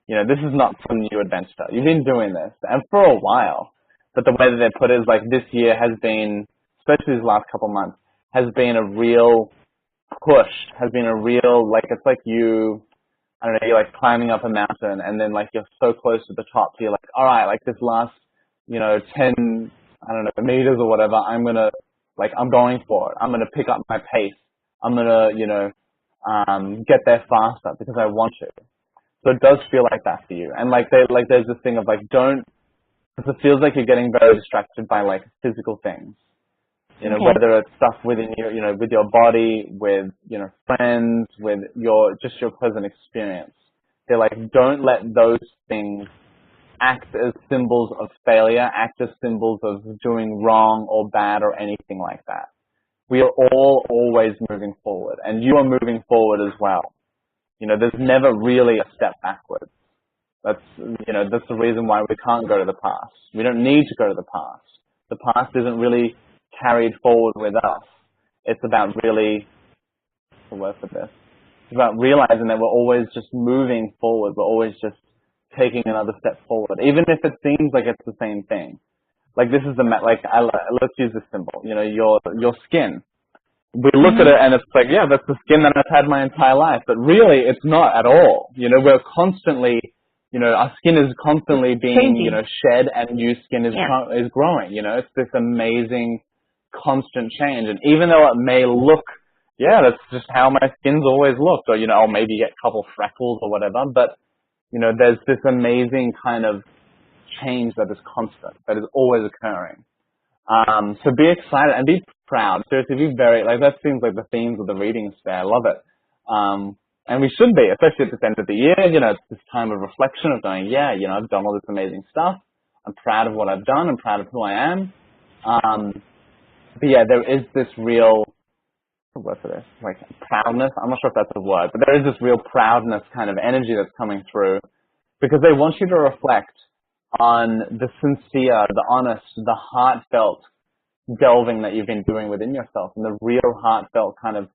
Speaker 3: You know, this is not some new adventure. You've been doing this. And for a while. But the way that they put it is like this year has been, especially these last couple months, has been a real push, has been a real, like, it's like you, I don't know, you're like climbing up a mountain and then like you're so close to the top, so you're like, all right, like this last, you know, 10, I don't know, meters or whatever, I'm going for it. I'm going to pick up my pace. I'm going to, you know, get there faster because I want to. So it does feel like that for you. And like there's this thing of like, because it feels like you're getting very distracted by like physical things. You know, whether it's stuff within your, you know, with your body, with, you know, friends, with your pleasant experience. They're like, don't let those things act as symbols of failure, act as symbols of doing wrong or bad or anything like that. We are all always moving forward, and you are moving forward as well. You know, there's never really a step backwards. That's the reason why we can't go to the past. We don't need to go to the past. The past isn't really carried forward with us. It's about really, what's the word for this? It's about realizing that we're always just moving forward. We're always just taking another step forward, even if it seems like it's the same thing. Like this is let's use this symbol. You know, your skin. we look at it and it's like, yeah, that's the skin that I've had my entire life. But really, it's not at all. You know, we're constantly, you know, our skin is constantly being, you know, shed and new skin is growing. You know, it's this amazing constant change. And even though it may look, yeah, that's just how my skin's always looked, or, you know, I'll maybe get a couple freckles or whatever, but, you know, there's this amazing kind of change that is constant, that is always occurring. So be excited and be proud. Seriously, be very, like, that seems like the themes of the readings today. I love it. And we should be, especially at this end of the year. You know, it's this time of reflection of going, yeah, you know, I've done all this amazing stuff. I'm proud of what I've done. I'm proud of who I am. But yeah, there is this real, what's this? Like proudness. I'm not sure if that's a word, but there is this real proudness kind of energy that's coming through, because they want you to reflect on the sincere, the honest, the heartfelt delving that you've been doing within yourself, and the real heartfelt kind of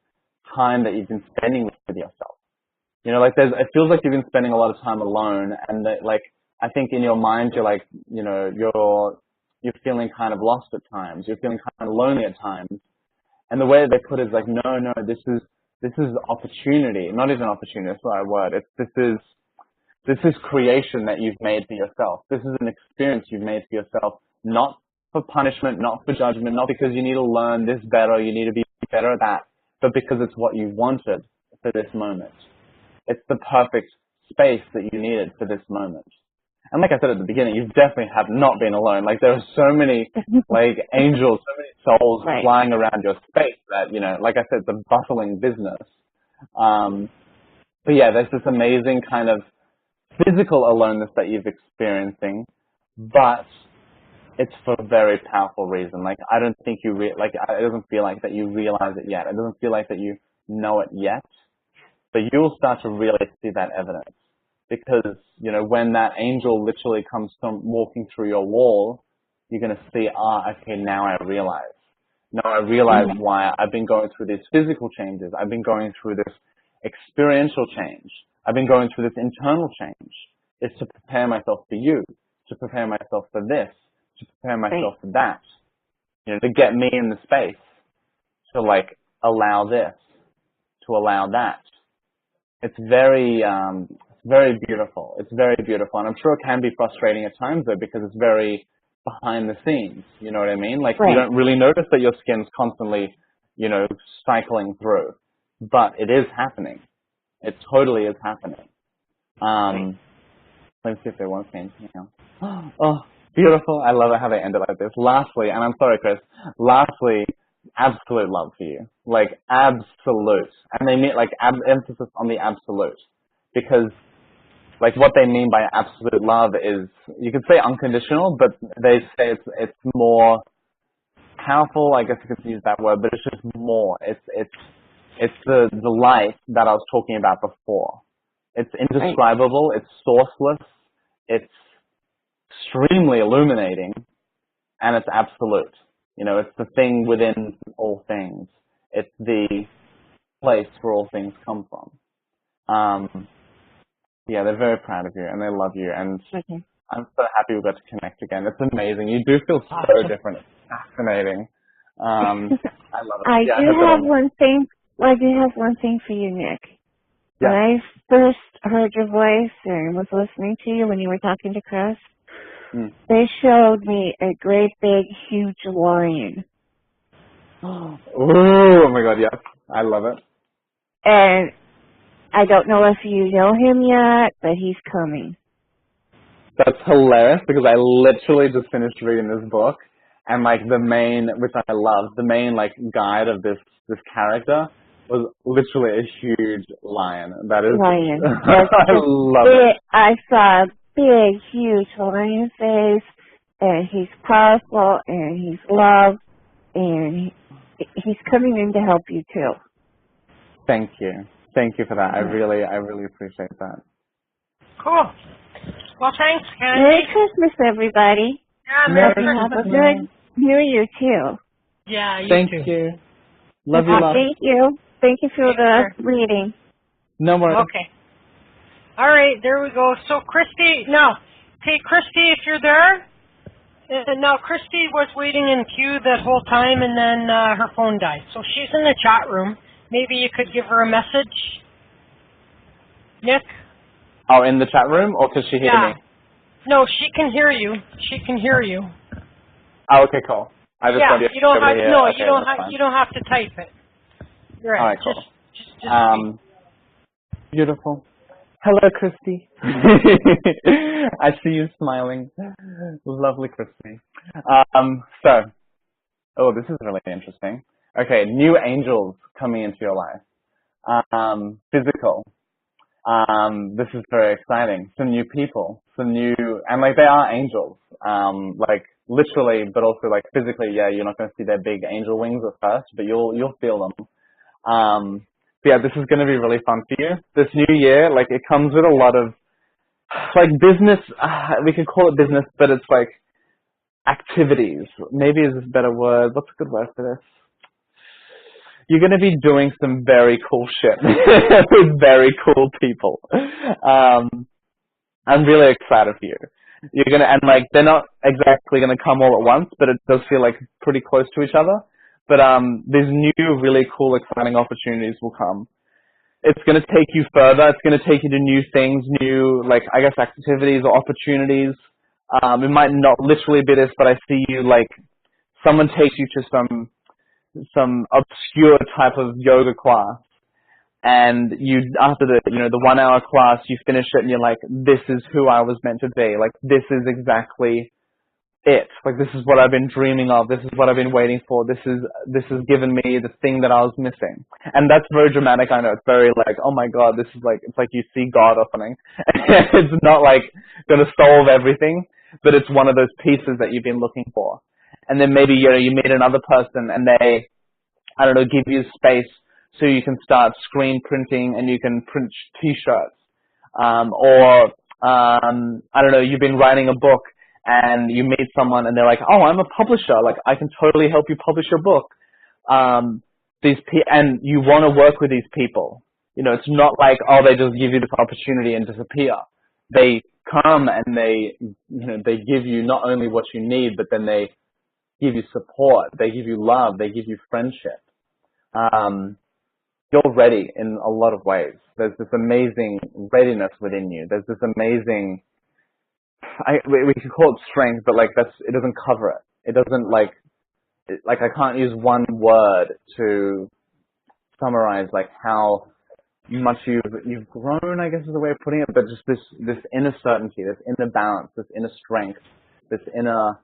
Speaker 3: time that you've been spending with yourself. You know, like it feels like you've been spending a lot of time alone, and that, like, I think in your mind you're like, you know, you're feeling kind of lost at times, you're feeling kind of lonely at times, and the way they put it is like, no, this is opportunity, not even opportunity, that's the right word. This is creation that you've made for yourself. This is an experience you've made for yourself, not for punishment, not for judgment, not because you need to learn this better, you need to be better at that, but because it's what you wanted for this moment. It's the perfect space that you needed for this moment. And like I said at the beginning, you definitely have not been alone. Like, there are so many, like, angels, so many souls flying around your space that, you know, like I said, it's a bustling business. But yeah, there's this amazing kind of physical aloneness that you're experiencing, but it's for a very powerful reason. Like, I don't think it doesn't feel like that you realize it yet. It doesn't feel like that you know it yet, but you'll start to really see that evidence. Because, you know, when that angel literally comes walking through your wall, you're going to see, okay, now I realize. Now I realize why I've been going through these physical changes. I've been going through this experiential change. I've been going through this internal change. It's to prepare myself for you, to prepare myself for this, to prepare myself for that. You know, to get me in the space to, like, allow this, to allow that. It's very beautiful. It's very beautiful. And I'm sure it can be frustrating at times, though, because it's very behind the scenes. You know what I mean? Like, you don't really notice that your skin's constantly, you know, cycling through. But it is happening. It totally is happening. Let me see if they want to say anything else. Oh, beautiful. I love it how they end it like this. Lastly, and I'm sorry, Chris, absolute love for you. Like, absolute. And they mean, like, emphasis on the absolute. Because, like, what they mean by absolute love is, you could say unconditional, but they say it's more powerful. I guess you could use that word, but it's just more. It's the light that I was talking about before. It's indescribable. It's sourceless. It's extremely illuminating, and it's absolute. You know, it's the thing within all things. It's the place where all things come from. Yeah, they're very proud of you, and they love you, and I'm so happy we got to connect again. It's amazing. You do feel so different. It's fascinating. I love it.
Speaker 7: I do have one thing for you, Nick.
Speaker 3: Yeah.
Speaker 7: When I first heard your voice and was listening to you when you were talking to Chris, they showed me a great big huge lion.
Speaker 3: Oh my God, yes. I love it.
Speaker 7: And I don't know if you know him yet, but he's coming.
Speaker 3: That's hilarious, because I literally just finished reading this book, and, like, the main, which I love, the main, like, guide of this character was literally a huge lion. That is
Speaker 7: lion.
Speaker 3: I love it.
Speaker 7: I saw a big, huge lion face, and he's powerful, and he's loved, and he's coming in to help you too.
Speaker 3: Thank you. Thank you for that. I really appreciate that.
Speaker 2: Cool. Well, thanks, Candy.
Speaker 7: Merry Christmas, everybody.
Speaker 2: Yeah, Merry Christmas.
Speaker 7: Have a good New Year, too.
Speaker 2: Yeah, you
Speaker 3: Thank
Speaker 2: too.
Speaker 3: you. Love you, love.
Speaker 7: Thank you. Thank you for the reading.
Speaker 3: No more.
Speaker 2: Okay. All right, there we go. So, Christy, if you're there, And now Christy was waiting in queue that whole time, and then her phone died. So she's in the chat room. Maybe you could give her a message, Nick?
Speaker 3: Oh, in the chat room, or could she hear me?
Speaker 2: No, she can hear you. She can hear you.
Speaker 3: Oh, okay, cool. I just
Speaker 2: you don't have you don't have to type it. You're right.
Speaker 3: All right, cool.
Speaker 2: Just
Speaker 3: beautiful. Hello, Christy. I see you smiling. Lovely, Christy. This is really interesting. Okay, new angels coming into your life. Physical. This is very exciting. Some new people, and like they are angels. Like literally, but also like physically. Yeah, you're not going to see their big angel wings at first, but you'll feel them. Yeah, this is going to be really fun for you. This new year, like it comes with a lot of like business. We could call it business, but it's like activities. Maybe is a better word. What's a good word for this? You're going to be doing some very cool shit with very cool people. I'm really excited for you. You're going to, and like, they're not exactly going to come all at once, but it does feel like pretty close to each other. But these new, really cool, exciting opportunities will come. It's going to take you further. It's going to take you to new things, new, like, I guess, activities or opportunities. It might not literally be this, but I see you, like, someone takes you to some obscure type of yoga class, and you, after the 1 hour class, you finish it and you're like, this is who I was meant to be. Like, this is exactly it. Like, this is what I've been dreaming of. This is what I've been waiting for. This has given me the thing that I was missing. And that's very dramatic. I know it's very like, oh my God, this is like, it's like you see God or something. It's not like going to solve everything, but it's one of those pieces that you've been looking for. And then maybe, you meet another person and they, I don't know, give you space so you can start screen printing and you can print T-shirts. Or I don't know, you've been writing a book and you meet someone and they're like, oh, I'm a publisher. Like, I can totally help you publish your book. And you want to work with these people. It's not like, oh, they just give you this opportunity and disappear. They come and they give you not only what you need, but then they give you support. They give you love. They give you friendship. You're ready in a lot of ways. There's this amazing readiness within you. There's this amazing, we could call it strength, but like it doesn't cover it. It doesn't like I can't use one word to summarize like how much you've grown, I guess is the way of putting it, but just this inner certainty, this inner balance, this inner strength, this inner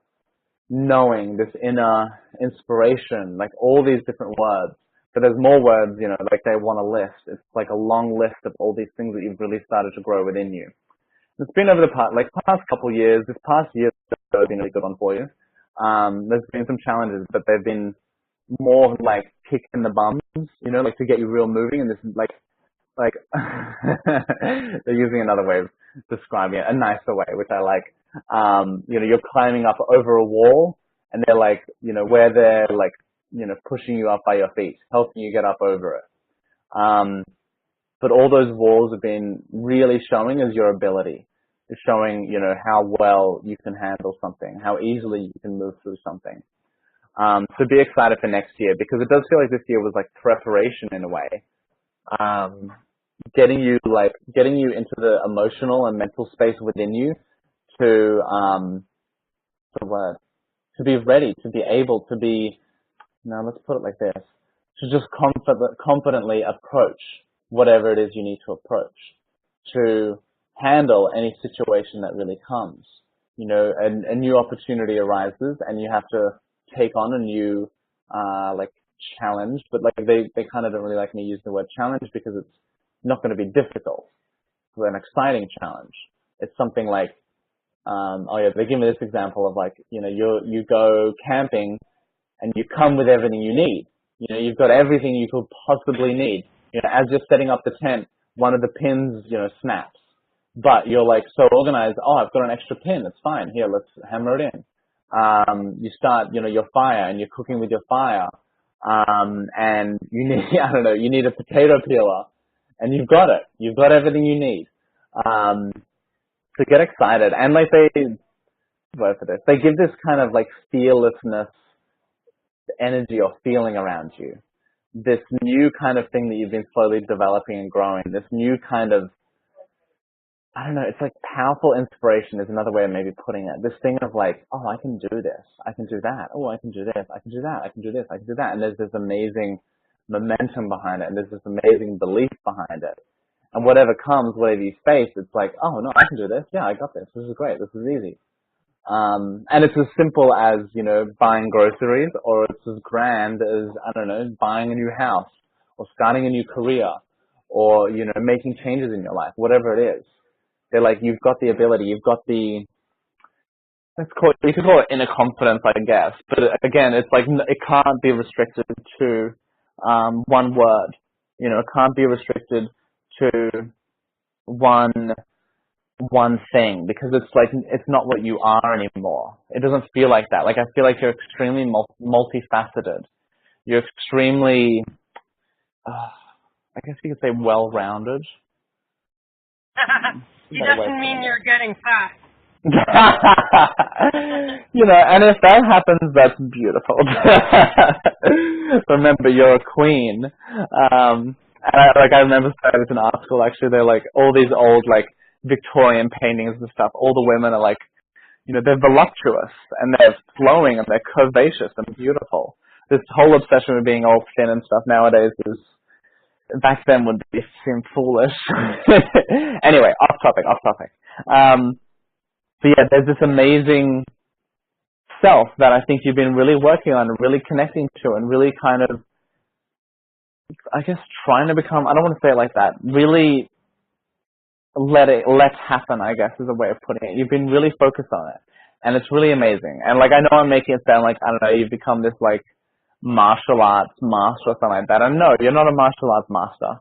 Speaker 3: knowing, this inner inspiration, like all these different words. But there's more words, like they want a list. It's like a long list of all these things that you've really started to grow within you. It's been over the past couple years. This past year has been a really good one for you. There's been some challenges, but they've been more like kick in the bums, like to get you real moving. And this is like they're using another way of describing it, a nicer way, which I like. You're climbing up over a wall, and they're like, where they're like, pushing you up by your feet, helping you get up over it. But all those walls have been really showing as your ability. It's showing, how well you can handle something, how easily you can move through something. So be excited for next year, because it does feel like this year was like preparation in a way. Getting you into the emotional and mental space within you to be ready, to be able to be, now let's put it like this, to just confidently approach whatever it is you need to approach, to handle any situation that really comes. A new opportunity arises and you have to take on a new challenge, but like they kind of don't really like me using the word challenge because it's not going to be difficult. It's an exciting challenge. It's something like, they give me this example of like, you go camping and you come with everything you need. You've got everything you could possibly need. As you're setting up the tent, one of the pins, snaps. But you're like so organized, oh, I've got an extra pin, it's fine. Here, let's hammer it in. You start, your fire and you're cooking with your fire. And you need, you need a potato peeler. And you've got it. You've got everything you need. So get excited. And like word for this. They give this kind of like fearlessness, energy or feeling around you. This new kind of thing that you've been slowly developing and growing. This new kind of, I don't know, it's like powerful inspiration is another way of maybe putting it. This thing of like, oh, I can do this. I can do that. Oh, I can do this. I can do that. I can do this. I can do that. And there's this amazing momentum behind it. And there's this amazing belief behind it. And whatever comes, whatever you face, it's like, oh, no, I can do this. Yeah, I got this. This is great. This is easy. And it's as simple as, you know, buying groceries, or it's as grand as, I don't know, buying a new house or starting a new career or, you know, making changes in your life, whatever it is. They're like, you've got the ability, you've got the, you could call it inner confidence, I guess. But again, it's like, it can't be restricted to one word. You know, it can't be restricted to one thing, because it's like, it's not what you are anymore. It doesn't feel like that. Like, I feel like you're extremely multifaceted. You're extremely, I guess you could say well-rounded.
Speaker 2: He doesn't mean you're getting fat.
Speaker 3: You know, and if that happens, that's beautiful. Remember, you're a queen. And I remember there was an article, actually, they're like, all these old, like, Victorian paintings and stuff, all the women are like, you know, they're voluptuous, and they're flowing, and they're curvaceous and beautiful. This whole obsession with being all thin and stuff nowadays is, back then would seem foolish. Anyway, off topic. So yeah, there's this amazing self that I think you've been really working on, and really connecting to, and really kind of, I guess, trying to become, I don't want to say it like that, really let happen, I guess, is a way of putting it. You've been really focused on it, and it's really amazing. And like, I know I'm making it sound like, I don't know, you've become this like martial arts master or something like that. And no, you're not a martial arts master,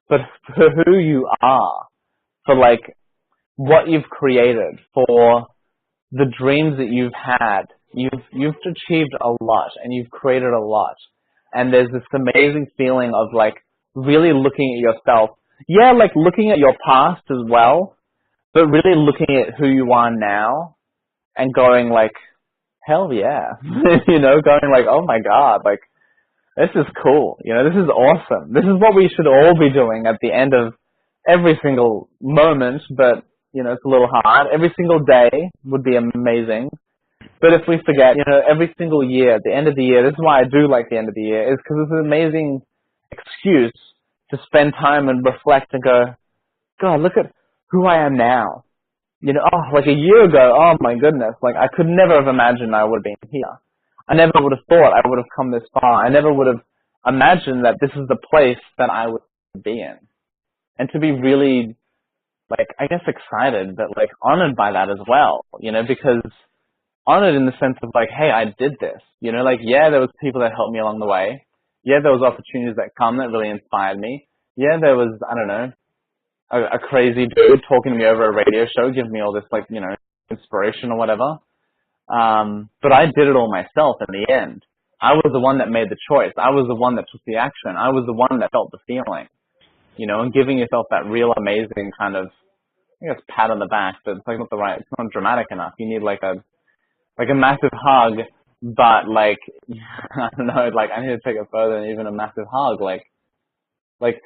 Speaker 3: but for who you are, for like what you've created, for the dreams that you've had, you've achieved a lot, and you've created a lot. And there's this amazing feeling of like really looking at yourself. Yeah, like looking at your past as well, but really looking at who you are now and going like, hell yeah. You know, going like, oh my God, like, this is cool. You know, this is awesome. This is what we should all be doing at the end of every single moment, but, you know, it's a little hard. Every single day would be amazing. But if we forget, you know, every single year, at the end of the year, this is why I do like the end of the year, is because it's an amazing excuse to spend time and reflect and go, God, look at who I am now. You know, oh, like a year ago, oh my goodness, like I could never have imagined I would have been here. I never would have thought I would have come this far. I never would have imagined that this is the place that I would be in. And to be really, like, I guess excited, but like honored by that as well, you know, because honored in the sense of like, hey, I did this, you know, like, yeah, there was people that helped me along the way. Yeah, there was opportunities that come that really inspired me. Yeah, there was, I don't know, a crazy dude talking to me over a radio show, giving me all this, like, you know, inspiration or whatever. But I did it all myself in the end. I was the one that made the choice. I was the one that took the action. I was the one that felt the feeling, you know, and giving yourself that real amazing kind of, I guess, pat on the back, but it's like not the right, it's not dramatic enough. You need like a massive hug, but like, I don't know, like I need to take it further than even a massive hug, like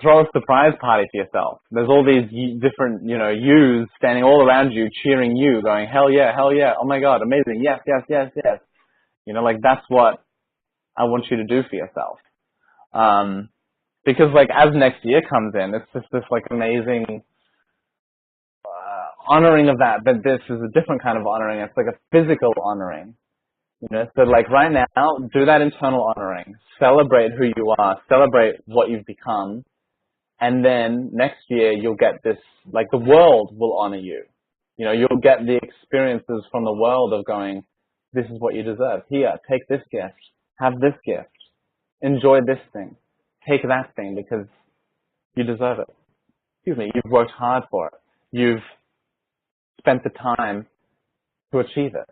Speaker 3: throw a surprise party for yourself. There's all these different, you know, yous standing all around you, cheering you, going, hell yeah, oh my God, amazing, yes, yes, yes, yes. You know, like that's what I want you to do for yourself. Because like as next year comes in, it's just this like amazing honoring of that, but this is a different kind of honoring. It's like a physical honoring. You know, so like right now, do that internal honoring. Celebrate who you are. Celebrate what you've become. And then next year, you'll get this, like the world will honor you. You know, you'll get the experiences from the world of going, this is what you deserve. Here, take this gift. Have this gift. Enjoy this thing. Take that thing because you deserve it. Excuse me, you've worked hard for it. You've spent the time to achieve it.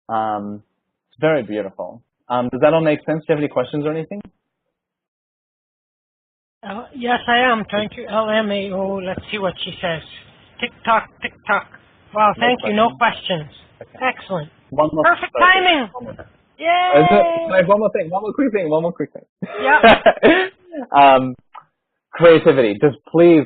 Speaker 3: It's very beautiful. Does that all make sense? Do you have any questions or anything?
Speaker 2: Yes, I am trying to LMAO. Let's see what she says. Tick tock, Wow, thank you. No questions. Okay. Excellent.
Speaker 3: One more.
Speaker 2: Perfect timing. Yay!
Speaker 3: One more quick thing.
Speaker 2: Yeah.
Speaker 3: Creativity. Just please.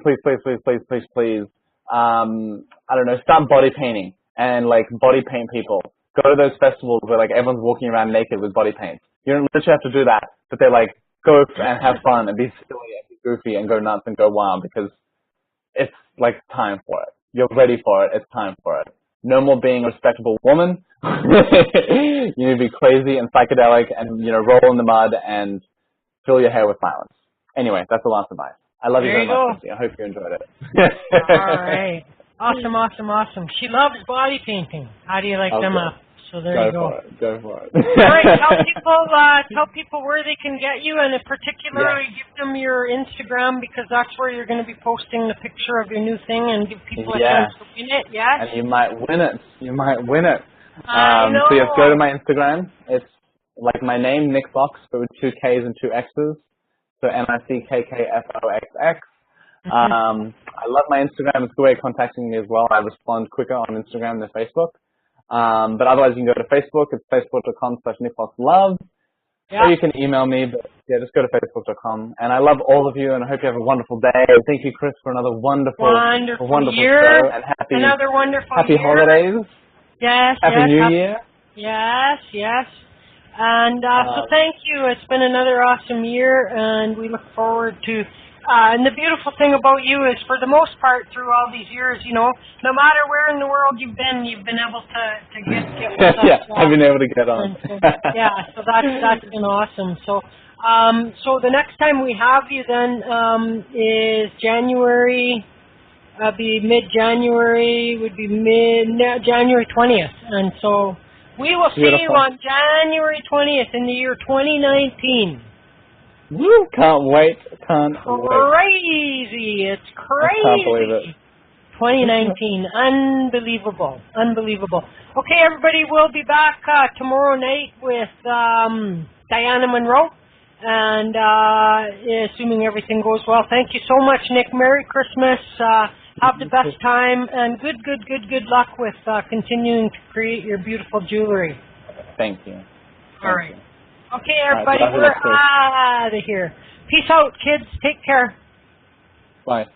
Speaker 3: I don't know. Start body painting and like body paint people. Go to those festivals where like everyone's walking around naked with body paint. You don't literally have to do that, but they're like go and have fun and be silly and be goofy and go nuts and go wild because it's like time for it. You're ready for it. It's time for it. No more being a respectable woman. You need to be crazy and psychedelic and, roll in the mud and fill your hair with violence. Anyway, that's the last advice. I love you very much, Christy. I hope you enjoyed it.
Speaker 2: All right. Awesome. She loves body painting. How do you like them up? So there you go.
Speaker 3: Go for it.
Speaker 2: All right. Tell people where they can get you, and particularly give them your Instagram because that's where you're going to be posting the picture of your new thing and give people a chance to win it. Yes.
Speaker 3: And you might win it.
Speaker 2: I know.
Speaker 3: So just go to my Instagram. It's like my name, Nick Fox, but with 2 K's and 2 X's. So NICKKFOXX. I love my Instagram. It's a good way of contacting me as well. I respond quicker on Instagram than Facebook. But otherwise, you can go to Facebook. It's facebook.com/NickFoxLove.
Speaker 2: Yeah.
Speaker 3: Or you can email me. But yeah, just go to facebook.com. And I love all of you, and I hope you have a wonderful day. Thank you, Chris, for another wonderful
Speaker 2: year.
Speaker 3: show. And
Speaker 2: another wonderful
Speaker 3: happy
Speaker 2: year.
Speaker 3: Holidays.
Speaker 2: Yes.
Speaker 3: Happy New Year.
Speaker 2: Yes. And so thank you. It's been another awesome year, and we look forward to. And the beautiful thing about you is, for the most part, through all these years, no matter where in the world you've been able to get with us.
Speaker 3: Yeah, I've been able to get on.
Speaker 2: So that's been awesome. So, so the next time we have you then is January. Be mid-January. Would be January 20th, and so. We will see you on January 20th in the year 2019.
Speaker 3: Woo! Can't wait.
Speaker 2: Crazy. It's crazy.
Speaker 3: I can't believe it.
Speaker 2: 2019. Unbelievable. Okay, everybody, we'll be back tomorrow night with Diana Monroe. And assuming everything goes well. Thank you so much, Nick. Merry Christmas. Have the best time, and good luck with continuing to create your beautiful jewelry.
Speaker 3: Thank you.
Speaker 2: All right. Okay, everybody, we're out of here. Peace out, kids. Take care.
Speaker 3: Bye.